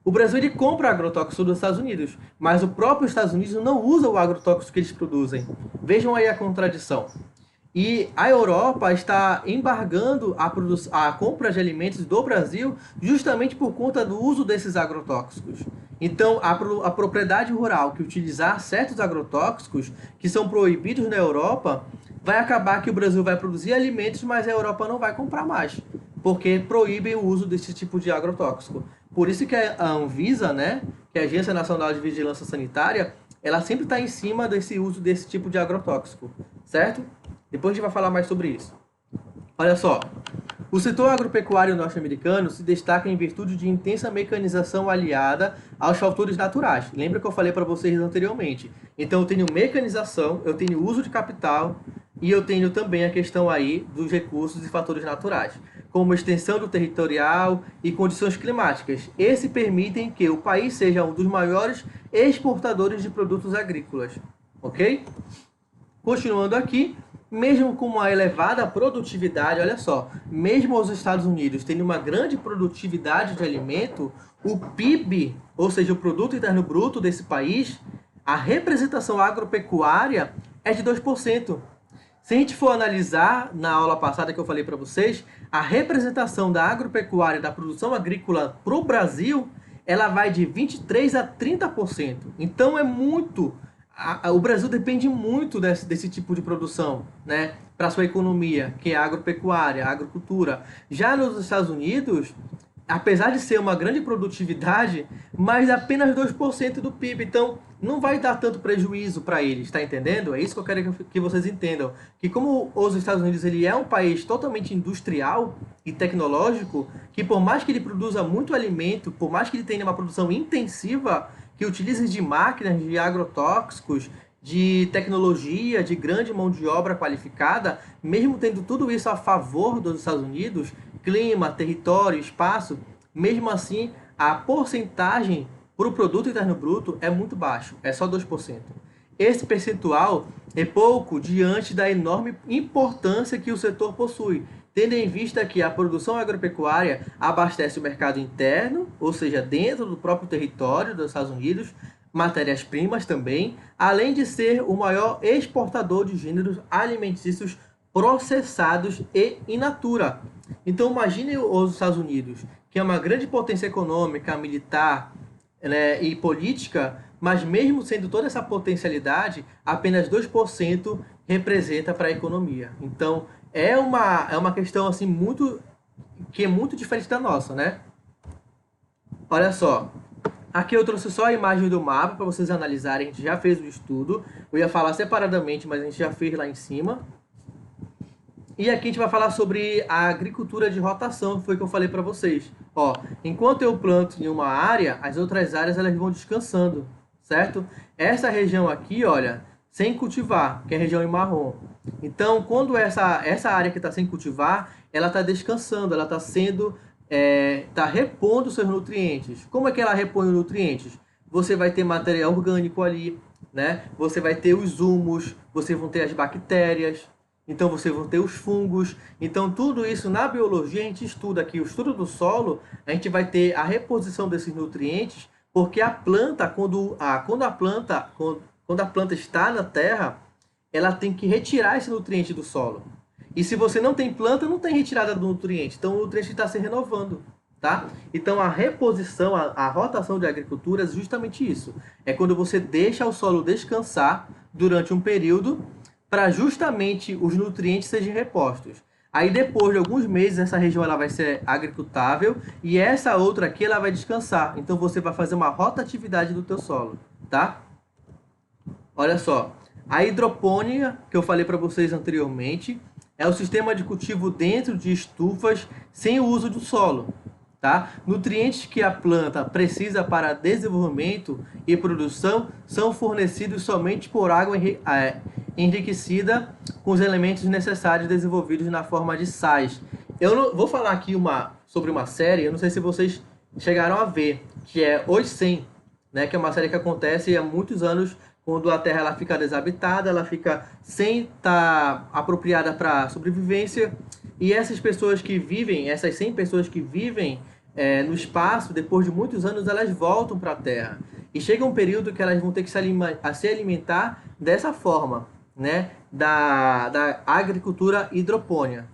O Brasil ele compra agrotóxico dos Estados Unidos, mas o próprio Estados Unidos não usa o agrotóxico que eles produzem. Vejam aí a contradição. E a Europa está embargando a compra de alimentos do Brasil justamente por conta do uso desses agrotóxicos. Então, a propriedade rural que utilizar certos agrotóxicos que são proibidos na Europa, vai acabar que o Brasil vai produzir alimentos, mas a Europa não vai comprar mais, porque proíbem o uso desse tipo de agrotóxico. Por isso que a Anvisa, né, que é a Agência Nacional de Vigilância Sanitária, ela sempre está em cima desse uso desse tipo de agrotóxico, certo? Depois a gente vai falar mais sobre isso. Olha só, o setor agropecuário norte-americano se destaca em virtude de intensa mecanização aliada aos fatores naturais. Lembra que eu falei para vocês anteriormente? Então eu tenho mecanização, eu tenho uso de capital e eu tenho também a questão aí dos recursos e fatores naturais, como extensão do territorial e condições climáticas. Esses permitem que o país seja um dos maiores exportadores de produtos agrícolas, ok? Continuando aqui, mesmo com uma elevada produtividade, olha só, mesmo os Estados Unidos tendo uma grande produtividade de alimento, o PIB, ou seja, o Produto Interno Bruto desse país, a representação agropecuária é de 2%. Se a gente for analisar, na aula passada que eu falei para vocês, a representação da agropecuária, da produção agrícola para o Brasil, ela vai de 23% a 30%. Então é muito... O Brasil depende muito desse tipo de produção, né, para a sua economia, que é a agropecuária, a agricultura. Já nos Estados Unidos, apesar de ser uma grande produtividade, mas apenas 2% do PIB. Então, não vai dar tanto prejuízo para eles, tá entendendo? É isso que eu quero que vocês entendam. Que como os Estados Unidos ele é um país totalmente industrial e tecnológico, que por mais que ele produza muito alimento, por mais que ele tenha uma produção intensiva, que utilize de máquinas, de agrotóxicos, de tecnologia, de grande mão de obra qualificada, mesmo tendo tudo isso a favor dos Estados Unidos, clima, território, espaço, mesmo assim, a porcentagem para o Produto Interno Bruto é muito baixo, é só 2%. Esse percentual é pouco diante da enorme importância que o setor possui, tendo em vista que a produção agropecuária abastece o mercado interno, ou seja, dentro do próprio território dos Estados Unidos, matérias-primas também, além de ser o maior exportador de gêneros alimentícios processados e in natura. Então imagine os Estados Unidos, que é uma grande potência econômica, militar, né, e política, mas mesmo sendo toda essa potencialidade, apenas 2% representa para a economia. Então é uma questão assim que é muito diferente da nossa, né? Olha só, aqui eu trouxe só a imagem do mapa para vocês analisarem. A gente já fez o estudo. Eu ia falar separadamente, mas a gente já fez lá em cima. E aqui a gente vai falar sobre a agricultura de rotação, que foi o que eu falei para vocês. Ó, enquanto eu planto em uma área, as outras áreas elas vão descansando, certo? Essa região aqui, olha, sem cultivar, que é a região em marrom. Então, quando essa área que está sem cultivar, ela está descansando, ela está tá repondo seus nutrientes. Como é que ela repõe os nutrientes? Você vai ter material orgânico ali, né? Você vai ter os humus, você vão ter as bactérias, então você vai ter os fungos. Então tudo isso na biologia a gente estuda aqui, o estudo do solo, a gente vai ter a reposição desses nutrientes, porque a planta, quando a planta está na terra, ela tem que retirar esse nutriente do solo. E se você não tem planta, não tem retirada do nutriente. Então o nutriente está se renovando, tá? Então a reposição, a rotação de agricultura é justamente isso. É quando você deixa o solo descansar durante um período para justamente os nutrientes sejam repostos. Aí depois de alguns meses essa região ela vai ser agricultável e essa outra aqui ela vai descansar. Então você vai fazer uma rotatividade do teu solo, tá? Olha só, a hidropônica que eu falei para vocês anteriormente é o sistema de cultivo dentro de estufas sem o uso do solo, tá? Nutrientes que a planta precisa para desenvolvimento e produção são fornecidos somente por água enriquecida com os elementos necessários desenvolvidos na forma de sais. Eu vou falar aqui sobre uma série, eu não sei se vocês chegaram a ver, que é Os 100, né? Que é uma série que acontece há muitos anos, quando a Terra ela fica desabitada, ela fica sem estar apropriada para sobrevivência, e essas 100 pessoas que vivem no espaço, depois de muitos anos, elas voltam para a Terra. E chega um período que elas vão ter que se alimentar dessa forma, né? Da agricultura hidropônica.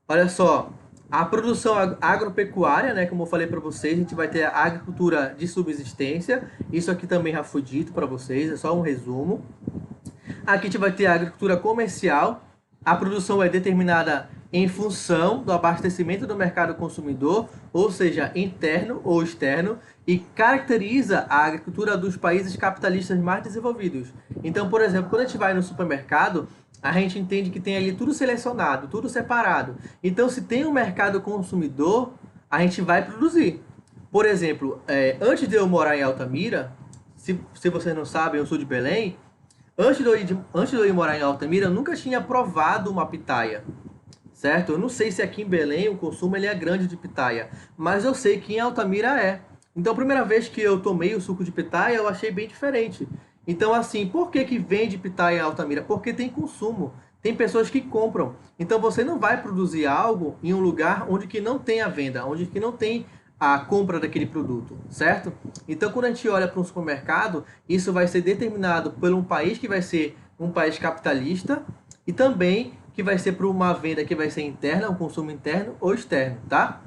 Olha só, a produção agropecuária, né? Como eu falei para vocês, a gente vai ter a agricultura de subsistência. Isso aqui também já foi dito para vocês, é só um resumo. Aqui a gente vai ter a agricultura comercial. A produção é determinada em função do abastecimento do mercado consumidor, ou seja, interno ou externo, e caracteriza a agricultura dos países capitalistas mais desenvolvidos. Então, por exemplo, quando a gente vai no supermercado, a gente entende que tem ali tudo selecionado, tudo separado. Então, se tem um mercado consumidor, a gente vai produzir. Por exemplo, antes de eu morar em Altamira, se vocês não sabem, eu sou de Belém. Antes de eu ir morar em Altamira, eu nunca tinha provado uma pitaia, certo? Eu não sei se aqui em Belém o consumo ele é grande de pitaia, mas eu sei que em Altamira é. Então, a primeira vez que eu tomei o suco de pitaia, eu achei bem diferente. Então, assim, por que vende pitaia em Altamira? Porque tem consumo, tem pessoas que compram. Então, você não vai produzir algo em um lugar onde que não tem a venda, onde que não tem a compra daquele produto, certo? Então, quando a gente olha para um supermercado, isso vai ser determinado por um país que vai ser um país capitalista e também que vai ser para uma venda que vai ser interna, um consumo interno ou externo, tá?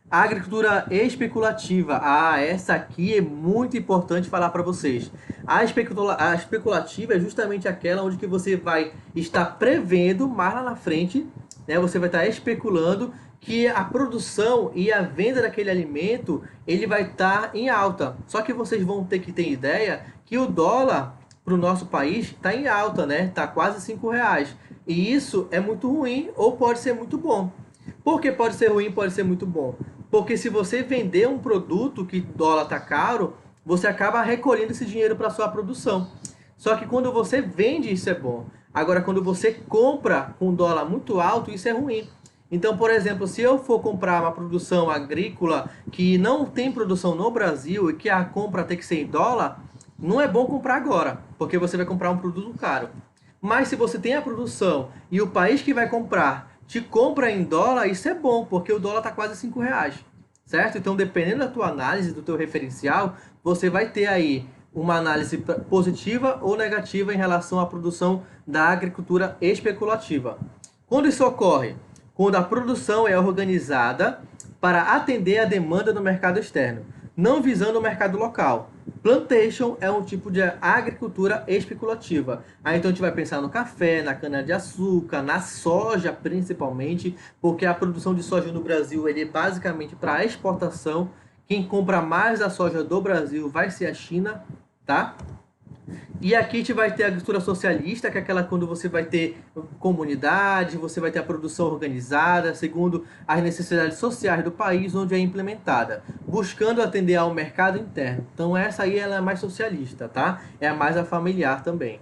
A agricultura especulativa, essa aqui é muito importante falar para vocês. A especulativa é justamente aquela onde que você vai estar prevendo mais lá na frente, né? Você vai estar especulando que a produção e a venda daquele alimento ele vai estar em alta. Só que vocês vão ter que ter ideia que o dólar para o nosso país está em alta, né? Está quase R$ 5. E isso é muito ruim ou pode ser muito bom. Por que pode ser ruim, pode ser muito bom? Porque se você vender um produto que o dólar está caro, você acaba recolhendo esse dinheiro para a sua produção. Só que quando você vende, isso é bom. Agora, quando você compra com dólar muito alto, isso é ruim. Então, por exemplo, se eu for comprar uma produção agrícola que não tem produção no Brasil e que a compra tem que ser em dólar, não é bom comprar agora, porque você vai comprar um produto caro. Mas se você tem a produção e o país que vai comprar te compra em dólar, isso é bom, porque o dólar está quase R$ 5, certo? Então, dependendo da tua análise, do teu referencial, você vai ter aí uma análise positiva ou negativa em relação à produção da agricultura especulativa. Quando isso ocorre? Quando a produção é organizada para atender a demanda no mercado externo, não visando o mercado local. Plantation é um tipo de agricultura especulativa. Aí então a gente vai pensar no café, na cana-de-açúcar, na soja principalmente, porque a produção de soja no Brasil ele é basicamente para exportação. Quem compra mais da soja do Brasil vai ser a China, tá? E aqui a gente vai ter a agricultura socialista, que é aquela quando você vai ter comunidade, você vai ter a produção organizada, segundo as necessidades sociais do país onde é implementada, buscando atender ao mercado interno. Então essa aí ela é mais socialista, tá? É a mais a familiar também.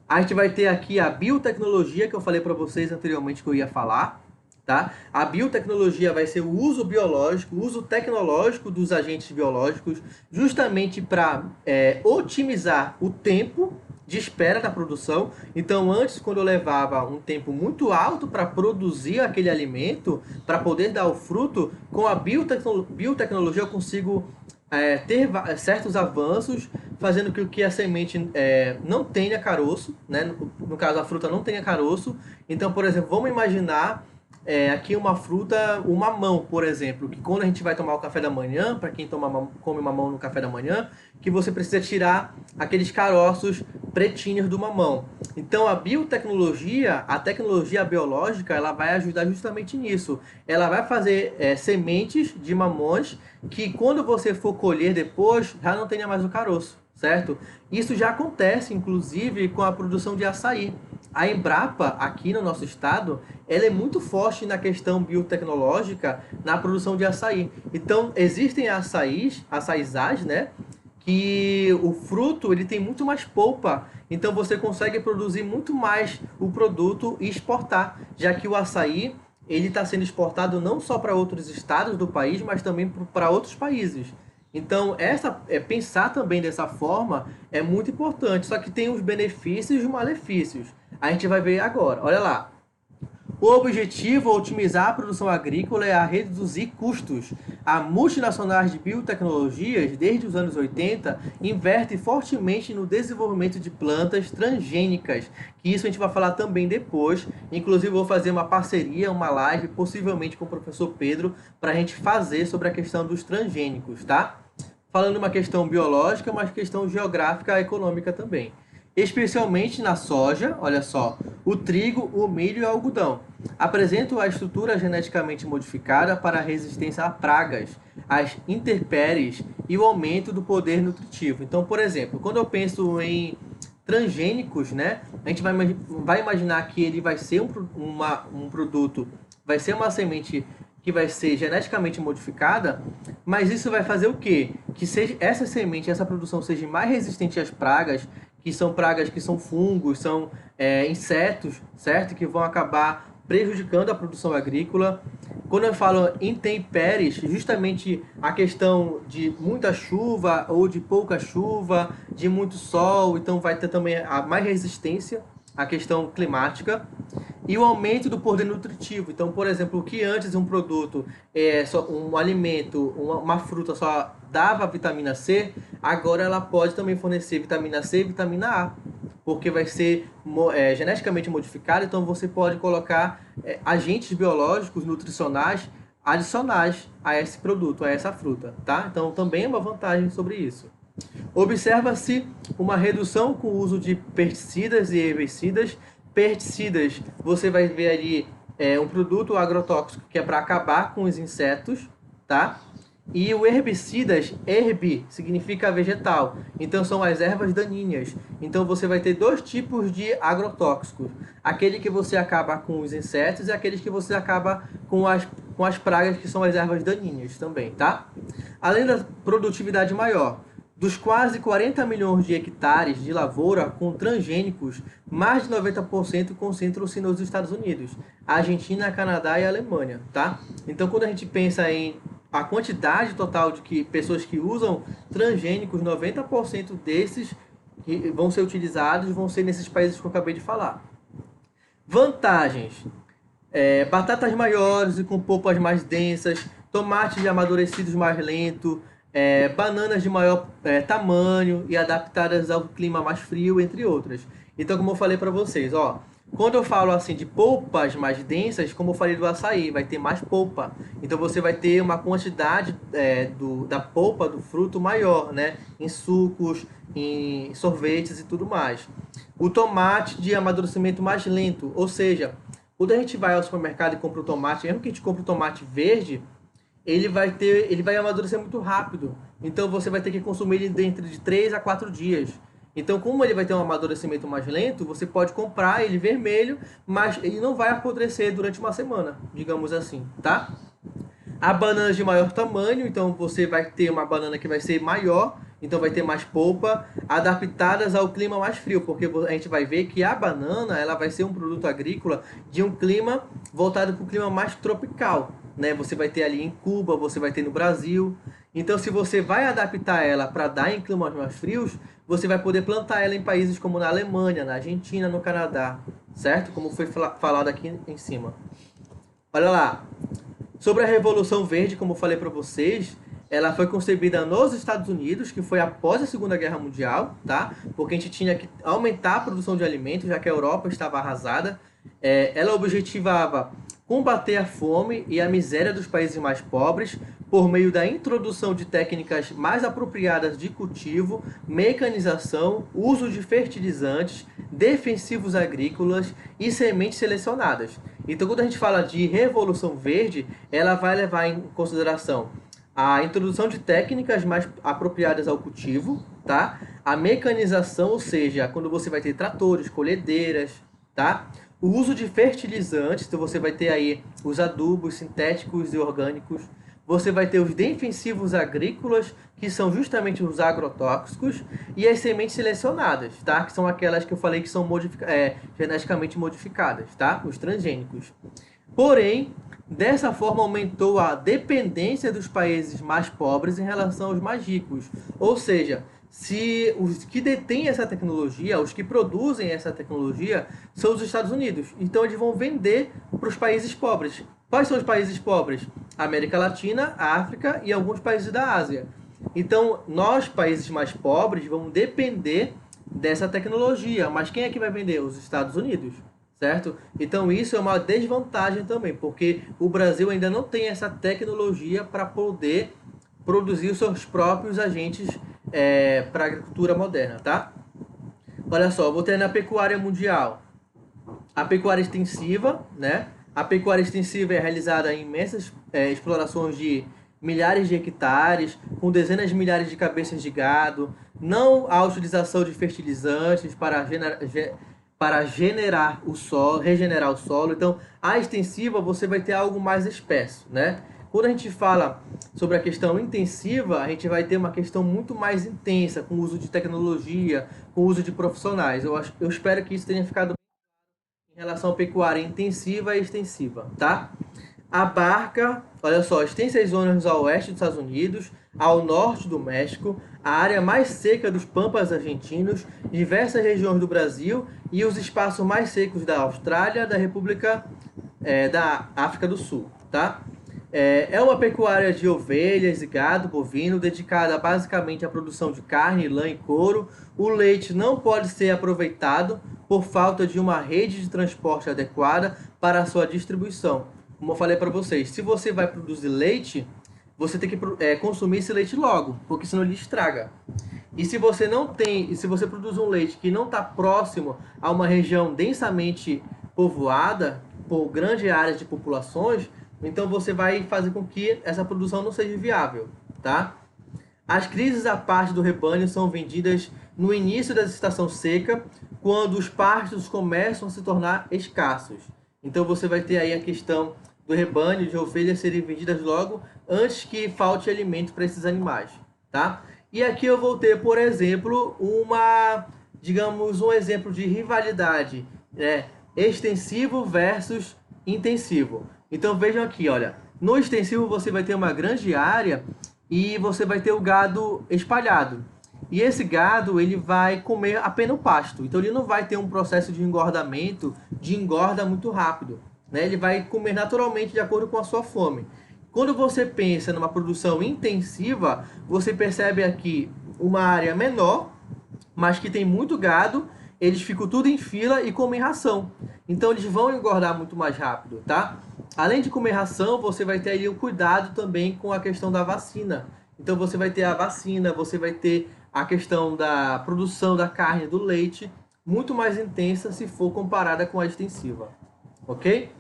A gente vai ter aqui a biotecnologia, que eu falei para vocês anteriormente que eu ia falar. Tá? A biotecnologia vai ser o uso biológico, o uso tecnológico dos agentes biológicos, justamente para otimizar o tempo de espera da produção. Então, antes, quando eu levava um tempo muito alto para produzir aquele alimento, para poder dar o fruto, com a biotecnologia eu consigo ter certos avanços, fazendo com que a semente não tenha caroço, né? No caso, a fruta não tenha caroço. Então, por exemplo, vamos imaginar aqui uma fruta, o mamão, por exemplo, que quando a gente vai tomar o café da manhã, para quem come mamão no café da manhã, que você precisa tirar aqueles caroços pretinhos do mamão. Então a biotecnologia, a tecnologia biológica, ela vai ajudar justamente nisso. Ela vai fazer sementes de mamões que quando você for colher depois, já não tenha mais o caroço, certo? Isso já acontece, inclusive, com a produção de açaí. A Embrapa, aqui no nosso estado, ela é muito forte na questão biotecnológica na produção de açaí. Então, existem açaizás, né? Que o fruto ele tem muito mais polpa. Então, você consegue produzir muito mais o produto e exportar, já que o açaí ele está sendo exportado não só para outros estados do país, mas também para outros países. Então, pensar também dessa forma é muito importante. Só que tem os benefícios e os malefícios. A gente vai ver agora. Olha lá. O objetivo é otimizar a produção agrícola e a reduzir custos. A multinacionais de biotecnologias, desde os anos 80, investe fortemente no desenvolvimento de plantas transgênicas, que isso a gente vai falar também depois. Inclusive, vou fazer uma parceria, uma live, possivelmente com o professor Pedro, para a gente fazer sobre a questão dos transgênicos, tá? Falando uma questão biológica, mas questão geográfica e econômica também. Especialmente na soja, olha só, o trigo, o milho e o algodão. Apresentam a estrutura geneticamente modificada para a resistência a pragas, às intempéries e o aumento do poder nutritivo. Então, por exemplo, quando eu penso em transgênicos, né, a gente vai imaginar que ele vai ser um produto, vai ser uma semente que vai ser geneticamente modificada, mas isso vai fazer o quê? Que seja, essa semente, essa produção seja mais resistente às pragas, que são pragas que são fungos, são insetos, certo? Que vão acabar prejudicando a produção agrícola. Quando eu falo intempéries, justamente a questão de muita chuva ou de pouca chuva, de muito sol, então vai ter também a mais resistência à questão climática. E o aumento do poder nutritivo. Então, por exemplo, o que antes um produto, um alimento, uma fruta só dava vitamina C, agora ela pode também fornecer vitamina C e vitamina A, porque vai ser geneticamente modificado, então você pode colocar agentes biológicos, nutricionais, adicionais a esse produto, a essa fruta, tá? Então, também é uma vantagem sobre isso. Observa-se uma redução com o uso de pesticidas e herbicidas. Pesticidas, você vai ver ali um produto agrotóxico que é para acabar com os insetos, tá? E o herbicidas, herb significa vegetal, então são as ervas daninhas. Então você vai ter dois tipos de agrotóxicos: aquele que você acaba com os insetos e aqueles que você acaba com as pragas, que são as ervas daninhas também, tá? Além da produtividade maior. Dos quase 40 milhões de hectares de lavoura com transgênicos, mais de 90% concentram-se nos Estados Unidos, Argentina, Canadá e Alemanha, tá? Então, quando a gente pensa em a quantidade total de pessoas que usam transgênicos, 90% desses que vão ser utilizados vão ser nesses países que eu acabei de falar. Vantagens. Batatas maiores e com polpas mais densas, tomates amadurecidos mais lento, bananas de maior tamanho e adaptadas ao clima mais frio, entre outras. Então, como eu falei para vocês, ó, quando eu falo assim de polpas mais densas, como eu falei do açaí, vai ter mais polpa. Então você vai ter uma quantidade da polpa do fruto maior, né? Em sucos, em sorvetes e tudo mais. O tomate de amadurecimento mais lento, ou seja, quando a gente vai ao supermercado e compra o tomate, mesmo que a gente compre o tomate verde, ele vai amadurecer muito rápido. Então você vai ter que consumir ele dentro de 3 a 4 dias. Então, como ele vai ter um amadurecimento mais lento, você pode comprar ele vermelho, mas ele não vai apodrecer durante uma semana, digamos assim, tá? A banana de maior tamanho, então você vai ter uma banana que vai ser maior, então vai ter mais polpa, adaptadas ao clima mais frio, porque a gente vai ver que a banana ela vai ser um produto agrícola de um clima voltado para o clima mais tropical, né? Você vai ter ali em Cuba, você vai ter no Brasil. Então, se você vai adaptar ela para dar em climas mais frios, você vai poder plantar ela em países como na Alemanha, na Argentina, no Canadá, certo? Como foi falado aqui em cima. Olha lá, sobre a Revolução Verde, como eu falei para vocês, ela foi concebida nos Estados Unidos, que foi após a Segunda Guerra Mundial, tá? Porque a gente tinha que aumentar a produção de alimentos, já que a Europa estava arrasada. Ela objetivava combater a fome e a miséria dos países mais pobres por meio da introdução de técnicas mais apropriadas de cultivo, mecanização, uso de fertilizantes, defensivos agrícolas e sementes selecionadas. Então, quando a gente fala de Revolução Verde, ela vai levar em consideração a introdução de técnicas mais apropriadas ao cultivo, tá? A mecanização, ou seja, quando você vai ter tratores, colhedeiras, tá? O uso de fertilizantes, então você vai ter aí os adubos sintéticos e orgânicos. Você vai ter os defensivos agrícolas, que são justamente os agrotóxicos, e as sementes selecionadas, tá? Que são aquelas que eu falei que são geneticamente modificadas, tá? Os transgênicos. Porém, dessa forma aumentou a dependência dos países mais pobres em relação aos mais ricos. Ou seja, se os que detêm essa tecnologia, os que produzem essa tecnologia, são os Estados Unidos. Então eles vão vender para os países pobres. Quais são os países pobres? A América Latina, a África e alguns países da Ásia. Então, nós, países mais pobres, vamos depender dessa tecnologia. Mas quem é que vai vender? Os Estados Unidos, certo? Então, isso é uma desvantagem também, porque o Brasil ainda não tem essa tecnologia para poder produzir os seus próprios agentes para a agricultura moderna, tá? Olha só, eu vou ter na pecuária mundial a pecuária extensiva, né? A pecuária extensiva é realizada em imensas explorações de milhares de hectares, com dezenas de milhares de cabeças de gado, não há utilização de fertilizantes para generar o solo, regenerar o solo. Então, a extensiva você vai ter algo mais espesso, né? Quando a gente fala sobre a questão intensiva, a gente vai ter uma questão muito mais intensa, com o uso de tecnologia, com o uso de profissionais. Eu espero que isso tenha ficado em relação à pecuária intensiva e extensiva, tá? Abarca, olha só, extensas zonas ao oeste dos Estados Unidos, ao norte do México, a área mais seca dos Pampas argentinos, diversas regiões do Brasil e os espaços mais secos da Austrália, da República da África do Sul, tá? É uma pecuária de ovelhas e gado bovino dedicada basicamente à produção de carne, lã e couro. O leite não pode ser aproveitado por falta de uma rede de transporte adequada para a sua distribuição. Como eu falei para vocês, se você vai produzir leite, você tem que consumir esse leite logo, porque senão ele estraga. E se você não tem, se você produz um leite que não está próximo a uma região densamente povoada por grandes áreas de populações, então você vai fazer com que essa produção não seja viável, tá? As crises à parte do rebanho são vendidas no início da estação seca, quando os pastos começam a se tornar escassos. Então você vai ter aí a questão do rebanho de ovelhas serem vendidas logo antes que falte alimento para esses animais, tá? E aqui eu vou ter, por exemplo, digamos, um exemplo de rivalidade, extensivo versus intensivo. Então vejam aqui, olha, no extensivo você vai ter uma grande área e você vai ter o gado espalhado. E esse gado, ele vai comer apenas o pasto. Então ele não vai ter um processo de engordamento, de engorda muito rápido. né? Ele vai comer naturalmente de acordo com a sua fome. Quando você pensa numa produção intensiva, você percebe aqui uma área menor, mas que tem muito gado, eles ficam tudo em fila e comem ração. Então eles vão engordar muito mais rápido, tá? Além de comer ração, você vai ter aí o cuidado também com a questão da vacina. Então você vai ter a vacina, você vai ter a questão da produção da carne, do leite, muito mais intensa se for comparada com a extensiva, ok?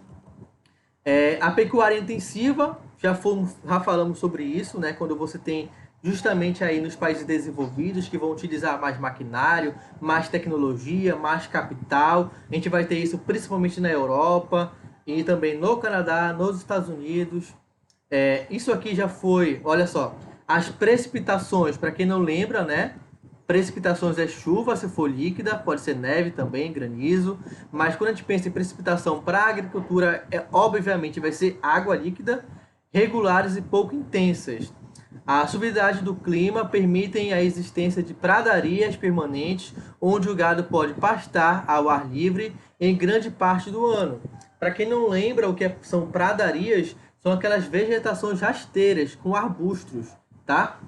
A pecuária intensiva, já falamos sobre isso, né? Quando você tem justamente aí nos países desenvolvidos que vão utilizar mais maquinário, mais tecnologia, mais capital. A gente vai ter isso principalmente na Europa e também no Canadá, nos Estados Unidos. Isso aqui já foi, olha só, as precipitações, para quem não lembra, né? Precipitações é chuva, se for líquida, pode ser neve também, granizo. Mas quando a gente pensa em precipitação para a agricultura, obviamente vai ser água líquida, regulares e pouco intensas. A suavidade do clima permitem a existência de pradarias permanentes, onde o gado pode pastar ao ar livre em grande parte do ano. Para quem não lembra o que são pradarias, são aquelas vegetações rasteiras com arbustos, tá?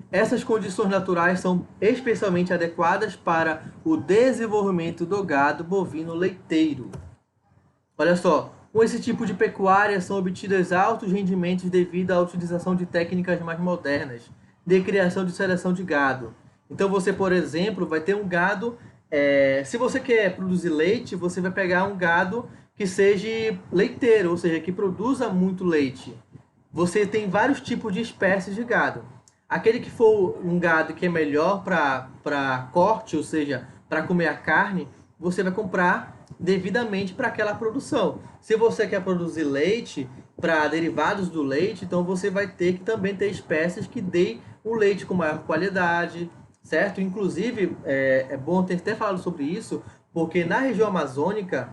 Essas condições naturais são especialmente adequadas para o desenvolvimento do gado bovino leiteiro. Olha só, com esse tipo de pecuária são obtidos altos rendimentos devido à utilização de técnicas mais modernas de criação de seleção de gado. Então você, por exemplo, vai ter um gado, se você quer produzir leite, você vai pegar um gado que seja leiteiro, ou seja, que produza muito leite. Você tem vários tipos de espécies de gado. Aquele que for um gado que é melhor para corte, ou seja, para comer a carne, você vai comprar devidamente para aquela produção. Se você quer produzir leite para derivados do leite, então você vai ter que também ter espécies que deem o leite com maior qualidade, certo? Inclusive, é bom ter até falado sobre isso, porque na região amazônica,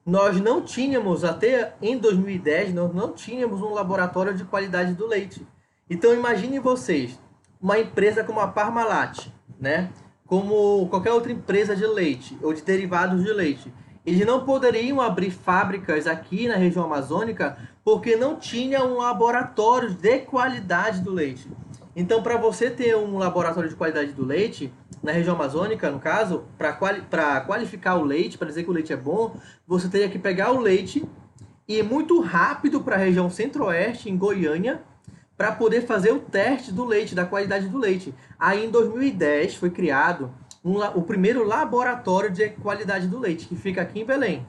nós não tínhamos, até em 2010, nós não tínhamos um laboratório de qualidade do leite. Então imaginem vocês, uma empresa como a Parmalat, né? Como qualquer outra empresa de leite ou de derivados de leite. Eles não poderiam abrir fábricas aqui na região amazônica porque não tinha um laboratório de qualidade do leite. Então, para você ter um laboratório de qualidade do leite, na região amazônica, no caso, para qualificar o leite, para dizer que o leite é bom, você teria que pegar o leite e ir muito rápido para a região centro-oeste, em Goiânia, para poder fazer o teste do leite, da qualidade do leite. Aí, em 2010, foi criado o primeiro laboratório de qualidade do leite, que fica aqui em Belém,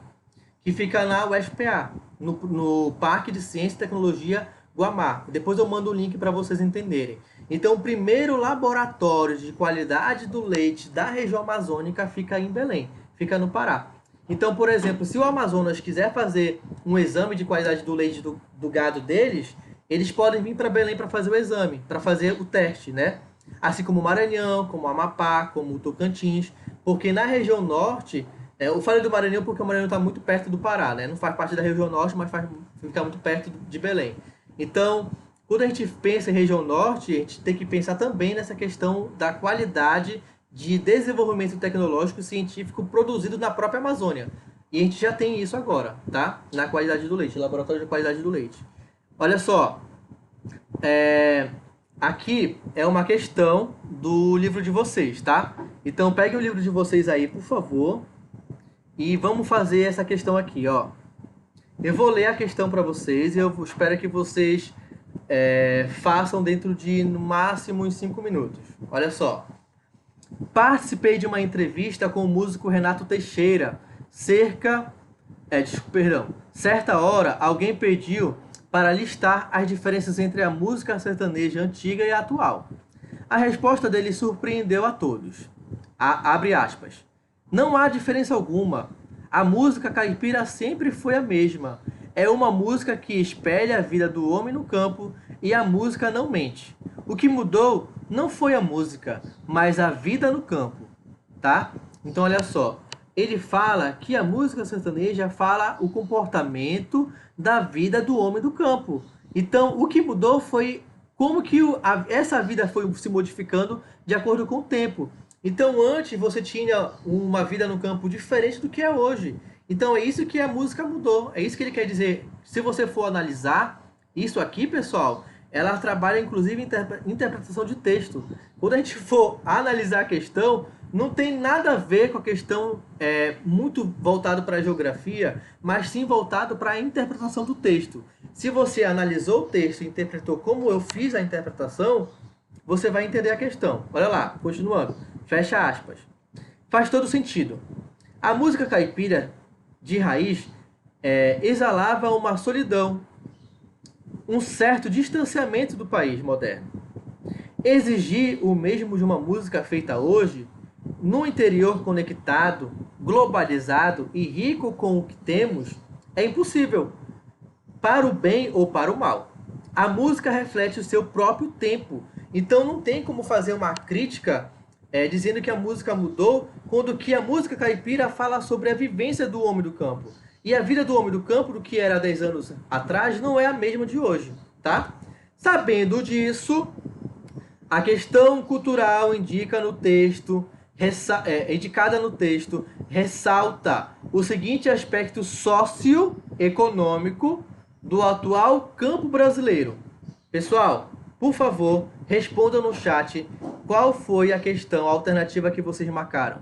que fica na UFPA, no Parque de Ciência e Tecnologia Guamá. Depois eu mando o link para vocês entenderem. Então, o primeiro laboratório de qualidade do leite da região amazônica fica em Belém, fica no Pará. Então, por exemplo, se o Amazonas quiser fazer um exame de qualidade do leite do gado deles, eles podem vir para Belém para fazer o exame, para fazer o teste, né? Assim como o Maranhão, como o Amapá, como o Tocantins, porque na região norte, eu falei do Maranhão porque o Maranhão está muito perto do Pará, né? Não faz parte da região norte, mas fica muito perto de Belém. Então, quando a gente pensa em região norte, a gente tem que pensar também nessa questão da qualidade de desenvolvimento tecnológico e científico produzido na própria Amazônia. E a gente já tem isso agora, tá? Na qualidade do leite, laboratório de qualidade do leite. Olha só, aqui é uma questão do livro de vocês, tá? Então pegue o livro de vocês aí, por favor, e vamos fazer essa questão aqui, ó. Eu vou ler a questão para vocês e eu espero que vocês façam dentro de, no máximo, uns 5 minutos. Olha só. Participei de uma entrevista com o músico Renato Teixeira. Certa hora, alguém pediu para listar as diferenças entre a música sertaneja antiga e a atual. A resposta dele surpreendeu a todos. Abre aspas. Não há diferença alguma. A música caipira sempre foi a mesma. É uma música que espelha a vida do homem no campo e a música não mente. O que mudou não foi a música, mas a vida no campo, tá? Então olha só, ele fala que a música sertaneja fala o comportamento da vida do homem do campo. Então o que mudou foi como que essa vida foi se modificando de acordo com o tempo. Então antes você tinha uma vida no campo diferente do que é hoje. Então é isso que a música mudou, é isso que ele quer dizer. Se você for analisar isso aqui, pessoal, ela trabalha inclusive em interpretação de texto. Quando a gente for analisar a questão, não tem nada a ver com a questão muito voltado para a geografia, mas sim voltado para a interpretação do texto. Se você analisou o texto e interpretou como eu fiz a interpretação, você vai entender a questão. Olha lá, continuando. Fecha aspas. Faz todo sentido. A música caipira de raiz exalava uma solidão, um certo distanciamento do país moderno. Exigir o mesmo de uma música feita hoje, no interior conectado, globalizado e rico com o que temos, é impossível, para o bem ou para o mal. A música reflete o seu próprio tempo, então não tem como fazer uma crítica dizendo que a música mudou, quando que a música caipira fala sobre a vivência do homem do campo. E a vida do homem do campo, do que era 10 anos atrás, não é a mesma de hoje, tá? Sabendo disso, a questão cultural indicada no texto ressalta o seguinte aspecto socioeconômico do atual campo brasileiro. Pessoal, por favor, respondam no chat qual foi a questão alternativa que vocês marcaram.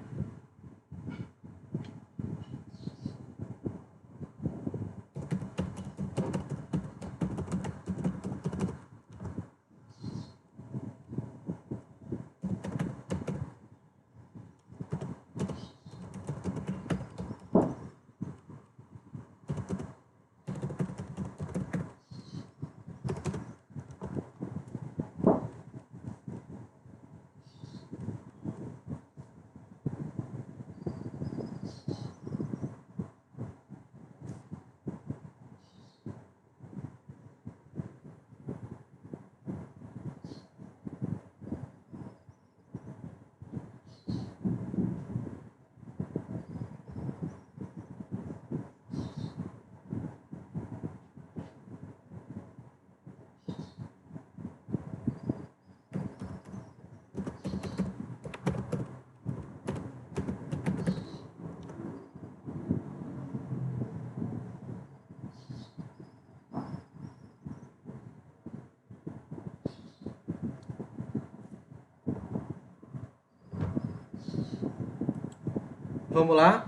Vamos lá.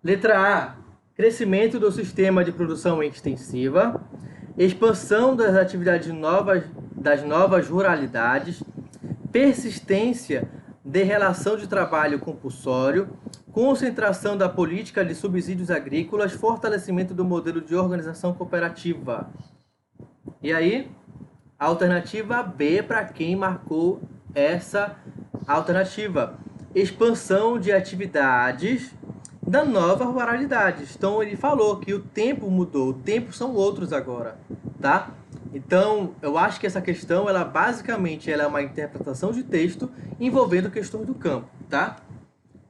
Letra A. Crescimento do sistema de produção extensiva. Expansão das atividades das novas ruralidades. Persistência de relação de trabalho compulsório. Concentração da política de subsídios agrícolas. Fortalecimento do modelo de organização cooperativa. E aí, alternativa B para quem marcou essa alternativa. Expansão de atividades da nova ruralidade. Então ele falou que o tempo mudou, o tempo são outros agora, tá? Então eu acho que essa questão, ela basicamente ela é uma interpretação de texto envolvendo questões do campo, tá?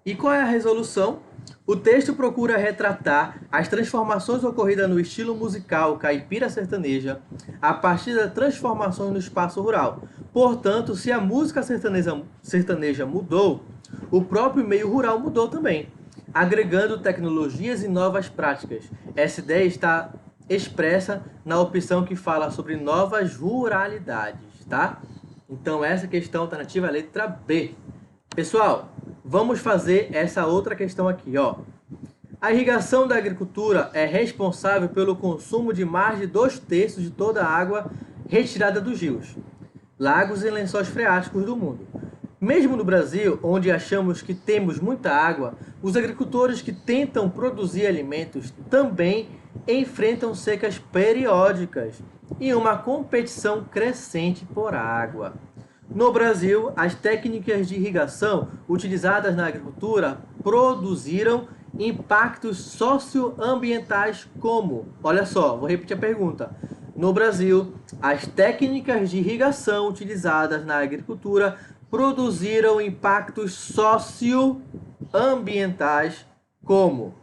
E qual é a resolução? O texto procura retratar as transformações ocorridas no estilo musical caipira sertaneja a partir das transformações no espaço rural. Portanto, se a música sertaneja mudou, o próprio meio rural mudou também, agregando tecnologias e novas práticas. Essa ideia está expressa na opção que fala sobre novas ruralidades, tá? Então essa questão alternativa é a letra B. Pessoal, vamos fazer essa outra questão aqui, ó. A irrigação da agricultura é responsável pelo consumo de mais de 2/3 de toda a água retirada dos rios, lagos e lençóis freáticos do mundo. Mesmo no Brasil, onde achamos que temos muita água, os agricultores que tentam produzir alimentos também enfrentam secas periódicas e uma competição crescente por água. No Brasil, as técnicas de irrigação utilizadas na agricultura produziram impactos socioambientais como... Olha só, vou repetir a pergunta. No Brasil, as técnicas de irrigação utilizadas na agricultura produziram impactos socioambientais como...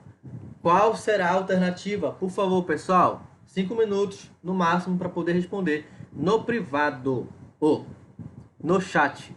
Qual será a alternativa? Por favor, pessoal, 5 minutos no máximo para poder responder no privado ou no chat.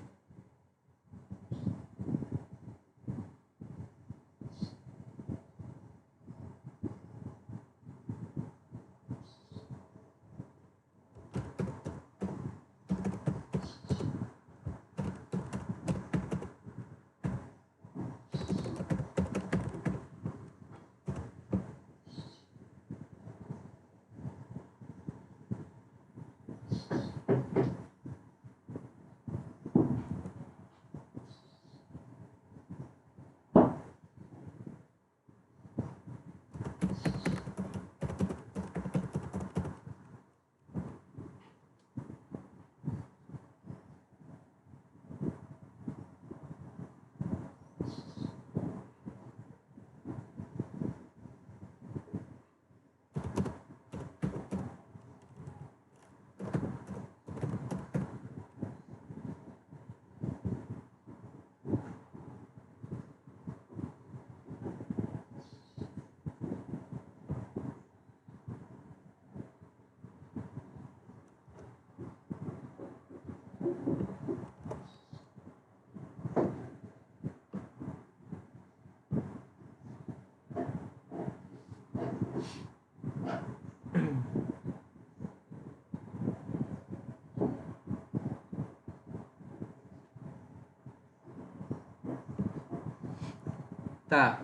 Tá.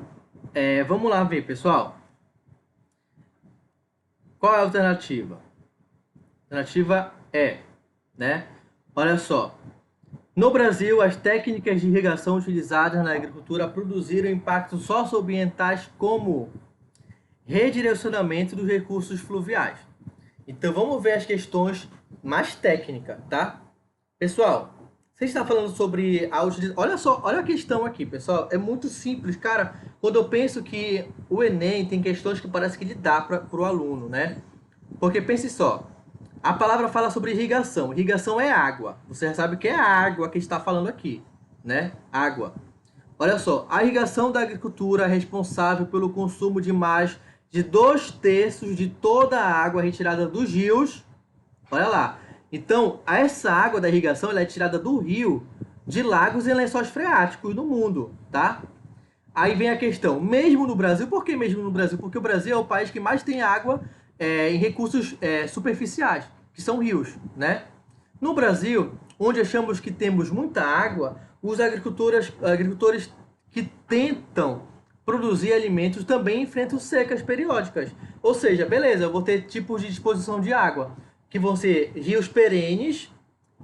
Vamos lá ver, pessoal. Qual é a alternativa? A alternativa é, né? Olha só. No Brasil, as técnicas de irrigação utilizadas na agricultura produziram impactos socioambientais como redirecionamento dos recursos fluviais. Então vamos ver as questões mais técnicas, tá? Pessoal, você está falando sobre a utilização. Olha só, olha a questão aqui, pessoal. É muito simples, cara. Quando eu penso que o Enem tem questões que parece que ele dá para o aluno, né? Porque pense só, a palavra fala sobre irrigação. Irrigação é água. Você já sabe que é a água que está falando aqui, né? Água. Olha só, a irrigação da agricultura é responsável pelo consumo de mais de 2/3 de toda a água retirada dos rios. Olha lá. Então, essa água da irrigação ela é tirada do rio, de lagos e lençóis freáticos no mundo, tá? Aí vem a questão, mesmo no Brasil, por que mesmo no Brasil? Porque o Brasil é o país que mais tem água em recursos superficiais, que são rios, né? No Brasil, onde achamos que temos muita água, os agricultores que tentam produzir alimentos também enfrentam secas periódicas. Ou seja, beleza, eu vou ter tipos de disposição de água, que vão ser rios perenes,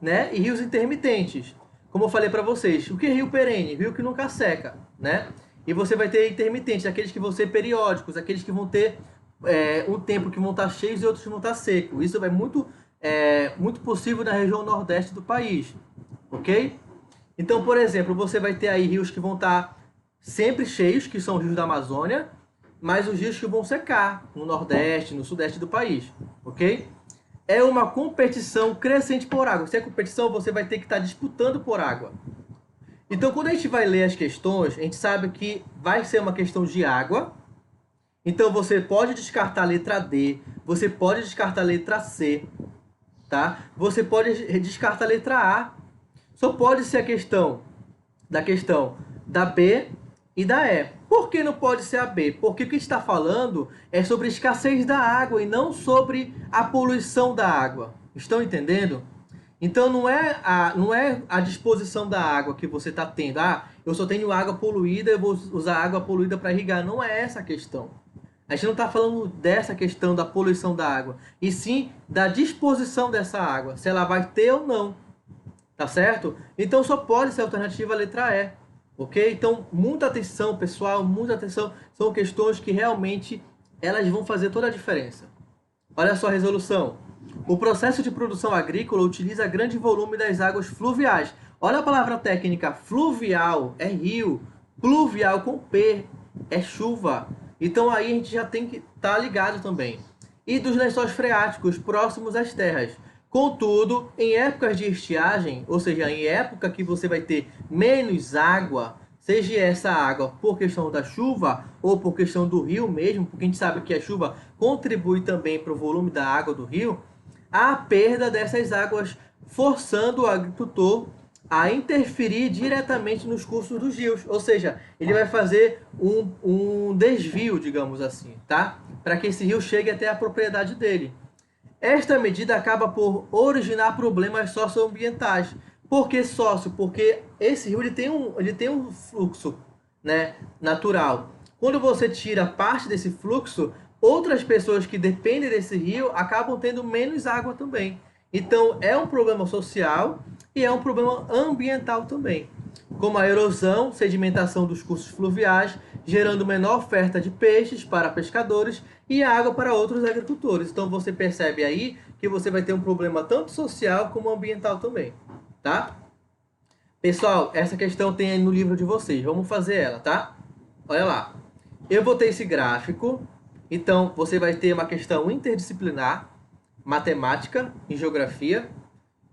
né, e rios intermitentes. Como eu falei para vocês, o que é rio perene? Rio que nunca seca, né? E você vai ter intermitentes, aqueles que vão ser periódicos, aqueles que vão ter um tempo que vão estar cheios e outros que vão estar secos. Isso é muito possível na região nordeste do país, ok? Então, por exemplo, você vai ter aí rios que vão estar sempre cheios, que são os rios da Amazônia, mas os rios que vão secar no nordeste, no sudeste do país, ok? É uma competição crescente por água. Se é competição, você vai ter que estar disputando por água. Então, quando a gente vai ler as questões, a gente sabe que vai ser uma questão de água. Então, você pode descartar a letra D, você pode descartar a letra C, tá? Você pode descartar a letra A. Só pode ser a questão da B e da E. Por que não pode ser a B? Porque o que está falando é sobre a escassez da água e não sobre a poluição da água. Estão entendendo? Então não é a disposição da água que você está tendo. Ah, eu só tenho água poluída, eu vou usar água poluída para irrigar. Não é essa a questão. A gente não está falando dessa questão da poluição da água, e sim da disposição dessa água, se ela vai ter ou não. Tá certo? Então só pode ser a alternativa a letra E. Ok? Então, muita atenção, pessoal, muita atenção. São questões que realmente elas vão fazer toda a diferença. Olha só a resolução. O processo de produção agrícola utiliza grande volume das águas fluviais. Olha a palavra técnica, fluvial, é rio. Pluvial com P, é chuva. Então aí a gente já tem que estar ligado também. E dos lençóis freáticos próximos às terras. Contudo, em épocas de estiagem, ou seja, em época que você vai ter menos água, seja essa água por questão da chuva ou por questão do rio mesmo, porque a gente sabe que a chuva contribui também para o volume da água do rio, há a perda dessas águas, forçando o agricultor a interferir diretamente nos cursos dos rios. Ou seja, ele vai fazer um desvio, digamos assim, tá? Para que esse rio chegue até a propriedade dele. Esta medida acaba por originar problemas socioambientais. Por que sócio? Porque esse rio ele tem um fluxo, né, natural. Quando você tira parte desse fluxo, outras pessoas que dependem desse rio acabam tendo menos água também. Então, é um problema social e é um problema ambiental também, como a erosão, sedimentação dos cursos fluviais, gerando menor oferta de peixes para pescadores e água para outros agricultores. Então você percebe aí que você vai ter um problema tanto social como ambiental também, tá? Pessoal, essa questão tem aí no livro de vocês. Vamos fazer ela, tá? Olha lá. Eu botei esse gráfico. Então você vai ter uma questão interdisciplinar, matemática e geografia.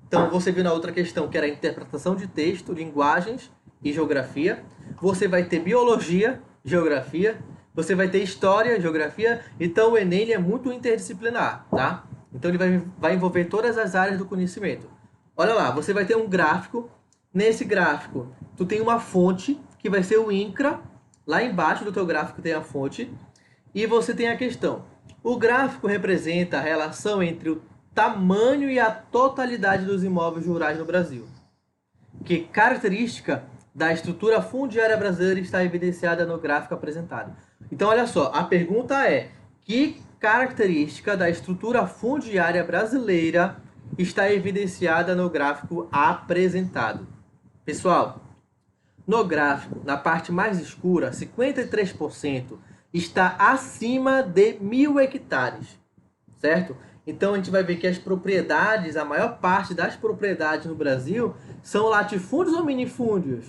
Então você viu na outra questão que era interpretação de texto, linguagens e geografia. Você vai ter biologia, geografia. Você vai ter história, geografia. Então o Enem ele é muito interdisciplinar, tá? Então ele vai envolver todas as áreas do conhecimento. Olha lá, você vai ter um gráfico. Nesse gráfico, tu tem uma fonte, que vai ser o INCRA. Lá embaixo do teu gráfico tem a fonte. E você tem a questão. O gráfico representa a relação entre o tamanho e a totalidade dos imóveis rurais no Brasil. Que característica da estrutura fundiária brasileira está evidenciada no gráfico apresentado. Então, olha só, a pergunta é: que característica da estrutura fundiária brasileira está evidenciada no gráfico apresentado? Pessoal, no gráfico, na parte mais escura, 53% está acima de 1.000 hectares, certo? Então, a gente vai ver que as propriedades, a maior parte das propriedades no Brasil são latifúndios ou minifúndios,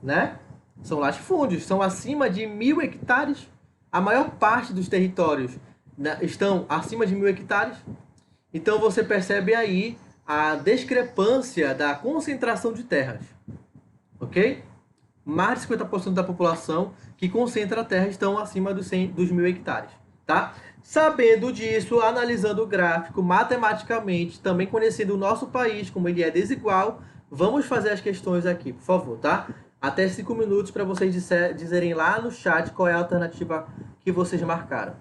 né? São latifúndios, são acima de 1.000 hectares. A maior parte dos territórios estão acima de 1.000 hectares. Então, você percebe aí a discrepância da concentração de terras, ok? Mais de 50% da população que concentra terra estão acima dos 1.000 hectares, tá? Sabendo disso, analisando o gráfico matematicamente, também conhecendo o nosso país, como ele é desigual, vamos fazer as questões aqui, por favor, tá? Até 5 minutos para vocês dizerem lá no chat qual é a alternativa que vocês marcaram.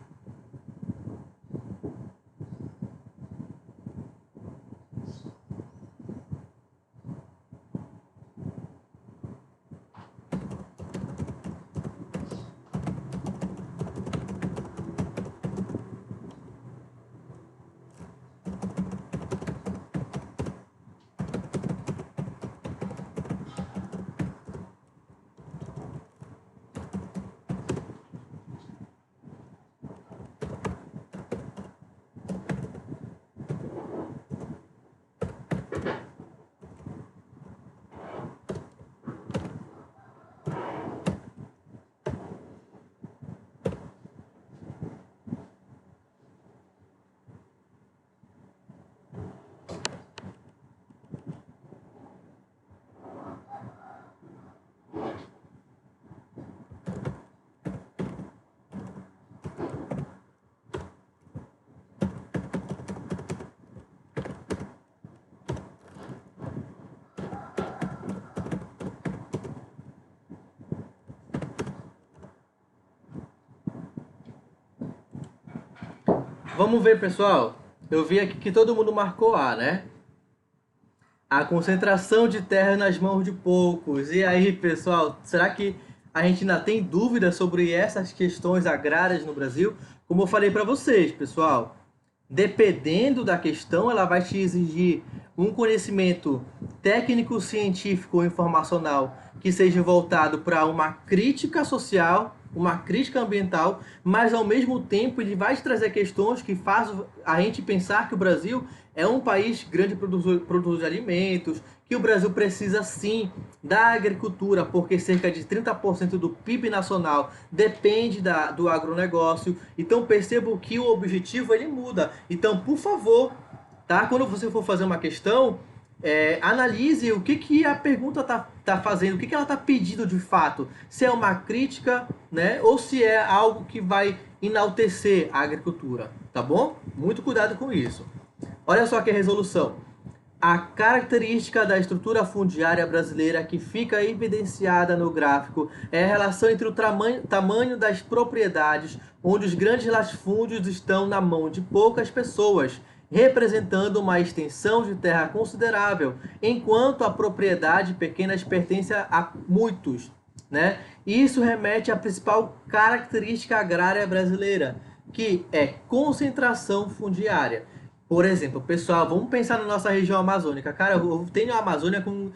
Vamos ver, pessoal. Eu vi aqui que todo mundo marcou A, né? A concentração de terra nas mãos de poucos. E aí, pessoal, será que a gente ainda tem dúvidas sobre essas questões agrárias no Brasil? Como eu falei para vocês, pessoal, dependendo da questão, ela vai te exigir um conhecimento técnico, científico ou informacional que seja voltado para uma crítica social, uma crítica ambiental, mas ao mesmo tempo ele vai te trazer questões que fazem a gente pensar que o Brasil é um país grande produtor de alimentos, que o Brasil precisa sim da agricultura, porque cerca de 30% do PIB nacional depende do agronegócio. Então percebo que o objetivo ele muda. Então, por favor, tá? Quando você for fazer uma questão, analise o que a pergunta tá fazendo, o que ela está pedindo de fato. Se é uma crítica, né? Ou se é algo que vai enaltecer a agricultura, tá bom? Muito cuidado com isso. Olha só que resolução. A característica da estrutura fundiária brasileira que fica evidenciada no gráfico é a relação entre o tamanho das propriedades, onde os grandes latifúndios estão na mão de poucas pessoas, representando uma extensão de terra considerável, enquanto a propriedade pequenas pertence a muitos, né? Isso remete à principal característica agrária brasileira, que é concentração fundiária. Por exemplo, pessoal, vamos pensar na nossa região amazônica. Cara, eu tenho a Amazônia com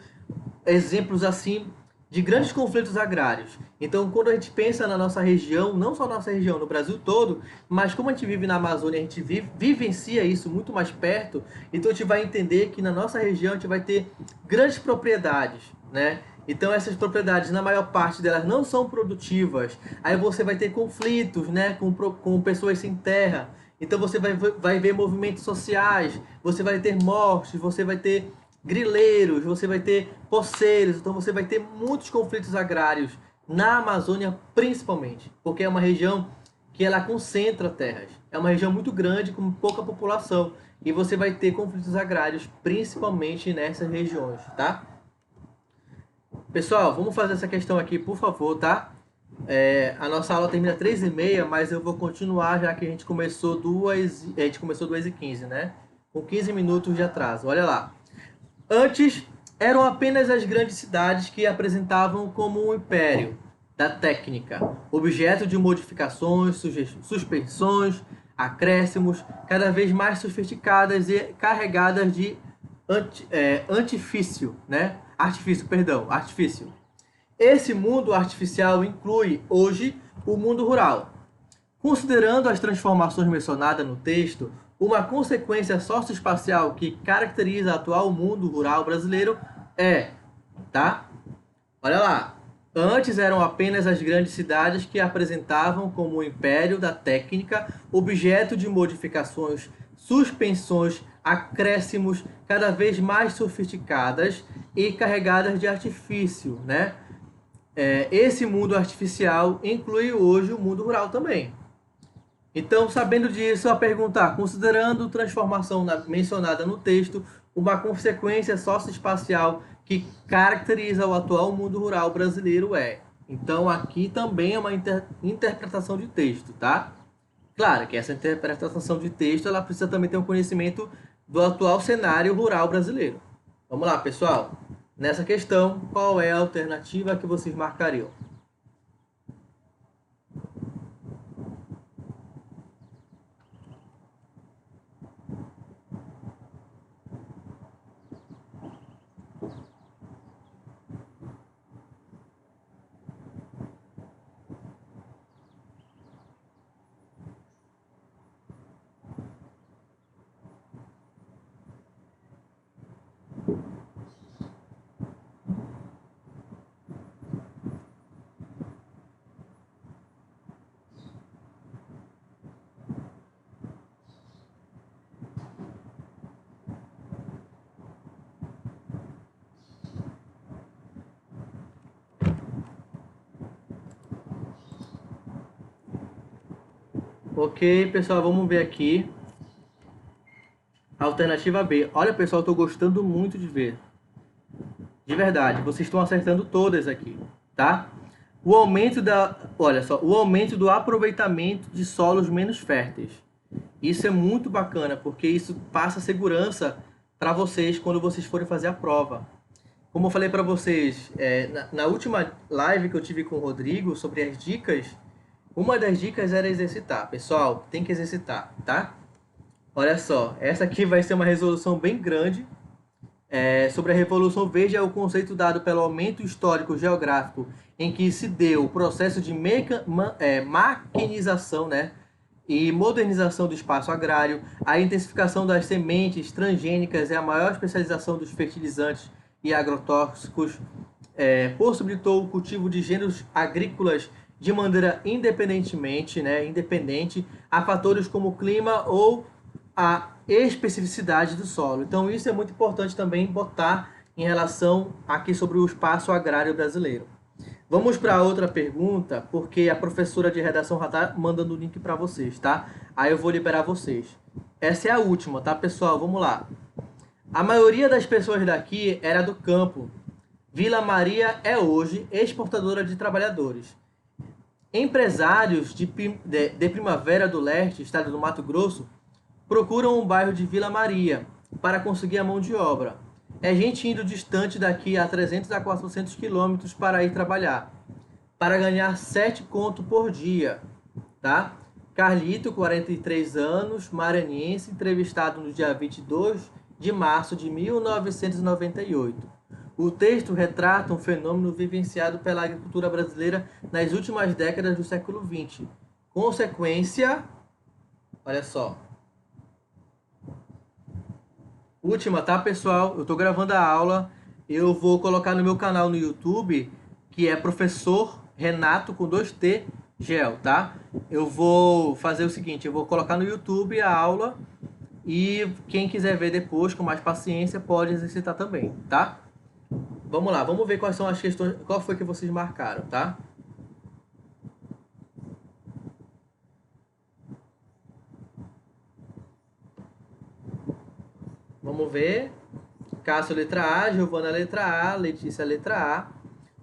exemplos assim de grandes conflitos agrários. Então, quando a gente pensa na nossa região, não só na nossa região, no Brasil todo, mas como a gente vive na Amazônia, a gente vivencia isso muito mais perto, então a gente vai entender que na nossa região a gente vai ter grandes propriedades, né? Então essas propriedades, na maior parte delas, não são produtivas. Aí você vai ter conflitos, né, com pessoas sem terra. Então você vai ver movimentos sociais, você vai ter mortes, você vai ter grileiros, você vai ter poceiros. Então você vai ter muitos conflitos agrários na Amazônia, principalmente, porque é uma região que ela concentra terras. É uma região muito grande com pouca população e você vai ter conflitos agrários principalmente nessas regiões, tá? Pessoal, vamos fazer essa questão aqui, por favor, tá? A nossa aula termina 3h30, mas eu vou continuar já que a gente começou 2h15, né? Com 15 minutos de atraso. Olha lá. Antes Eram apenas as grandes cidades que apresentavam como um império da técnica, objeto de modificações, suspensões, acréscimos, cada vez mais sofisticadas e carregadas de artifício, né? Artifício. Esse mundo artificial inclui, hoje, o mundo rural. Considerando as transformações mencionadas no texto, uma consequência socioespacial que caracteriza o atual mundo rural brasileiro é, tá? Olha lá. Antes eram apenas as grandes cidades que apresentavam como o império da técnica, objeto de modificações, suspensões, acréscimos cada vez mais sofisticadas e carregadas de artifício, né? Esse mundo artificial inclui hoje o mundo rural também. Então, sabendo disso, a perguntar, considerando a transformação mencionada no texto, uma consequência socioespacial que caracteriza o atual mundo rural brasileiro é. Então, aqui também é uma interpretação de texto, tá? Claro que essa interpretação de texto, ela precisa também ter um conhecimento do atual cenário rural brasileiro. Vamos lá, pessoal. Nessa questão, qual é a alternativa que vocês marcariam? Ok, pessoal, vamos ver aqui. Alternativa B. Olha, pessoal, estou gostando muito de ver. De verdade, vocês estão acertando todas aqui, tá? O aumento do aproveitamento de solos menos férteis. Isso é muito bacana, porque isso passa segurança para vocês quando vocês forem fazer a prova. Como eu falei para vocês, na última live que eu tive com o Rodrigo sobre as dicas, uma das dicas era exercitar. Pessoal, tem que exercitar, tá? Olha só, essa aqui vai ser uma resolução bem grande. Sobre a Revolução Verde é o conceito dado pelo aumento histórico geográfico em que se deu o processo de maquinização, né, e modernização do espaço agrário, a intensificação das sementes transgênicas e a maior especialização dos fertilizantes e agrotóxicos possibilitou o cultivo de gêneros agrícolas de maneira independente a fatores como o clima ou a especificidade do solo. Então isso é muito importante também botar em relação aqui sobre o espaço agrário brasileiro. Vamos para outra pergunta, porque a professora de redação já está mandando o link para vocês, tá? Aí eu vou liberar vocês. Essa é a última, tá, pessoal? Vamos lá. A maioria das pessoas daqui era do campo. Vila Maria é hoje exportadora de trabalhadores. Empresários de Primavera do Leste, estado do Mato Grosso, procuram o bairro de Vila Maria para conseguir a mão de obra. É gente indo distante daqui a 300 a 400 quilômetros para ir trabalhar, para ganhar 7 conto por dia, tá? Carlito, 43 anos, maranhense, entrevistado no dia 22 de março de 1998. O texto retrata um fenômeno vivenciado pela agricultura brasileira nas últimas décadas do século XX. Consequência, olha só. Última, tá, pessoal? Eu tô gravando a aula. Eu vou colocar no meu canal no YouTube, que é Professor Renato com 2T Gel, tá? Eu vou fazer o seguinte, eu vou colocar no YouTube a aula e quem quiser ver depois com mais paciência pode exercitar também, tá? Vamos lá, vamos ver quais são as questões, qual foi que vocês marcaram, tá? Vamos ver. Cássio, letra A. Giovana, letra A. Letícia, letra A.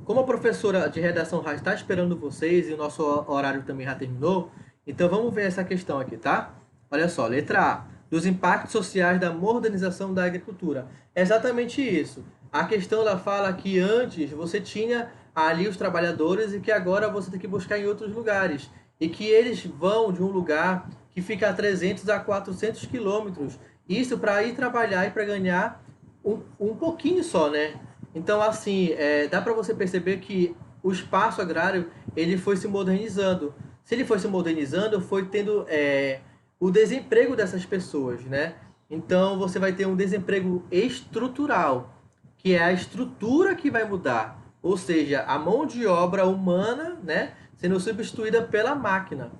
Como a professora de redação já está esperando vocês e o nosso horário também já terminou, então vamos ver essa questão aqui, tá? Olha só, letra A. Dos impactos sociais da modernização da agricultura. É exatamente isso. A questão ela fala que antes você tinha ali os trabalhadores e que agora você tem que buscar em outros lugares. E que eles vão de um lugar que fica a 300 a 400 quilômetros. Isso para ir trabalhar e para ganhar um pouquinho só, né? Então, assim, dá para você perceber que o espaço agrário ele foi se modernizando. Se ele foi se modernizando, foi tendo o desemprego dessas pessoas, né? Então, você vai ter um desemprego estrutural, que é a estrutura que vai mudar. Ou seja, a mão de obra humana, né, sendo substituída pela máquina.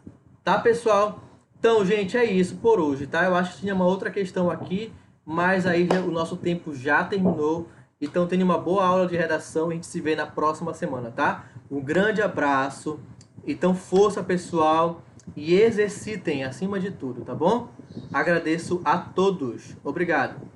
Tá, pessoal? Então, gente, é isso por hoje, tá? Eu acho que tinha uma outra questão aqui, mas aí o nosso tempo já terminou. Então, tenha uma boa aula de redação e a gente se vê na próxima semana, tá? Um grande abraço. Então, força, pessoal, e exercitem acima de tudo, tá bom? Agradeço a todos. Obrigado.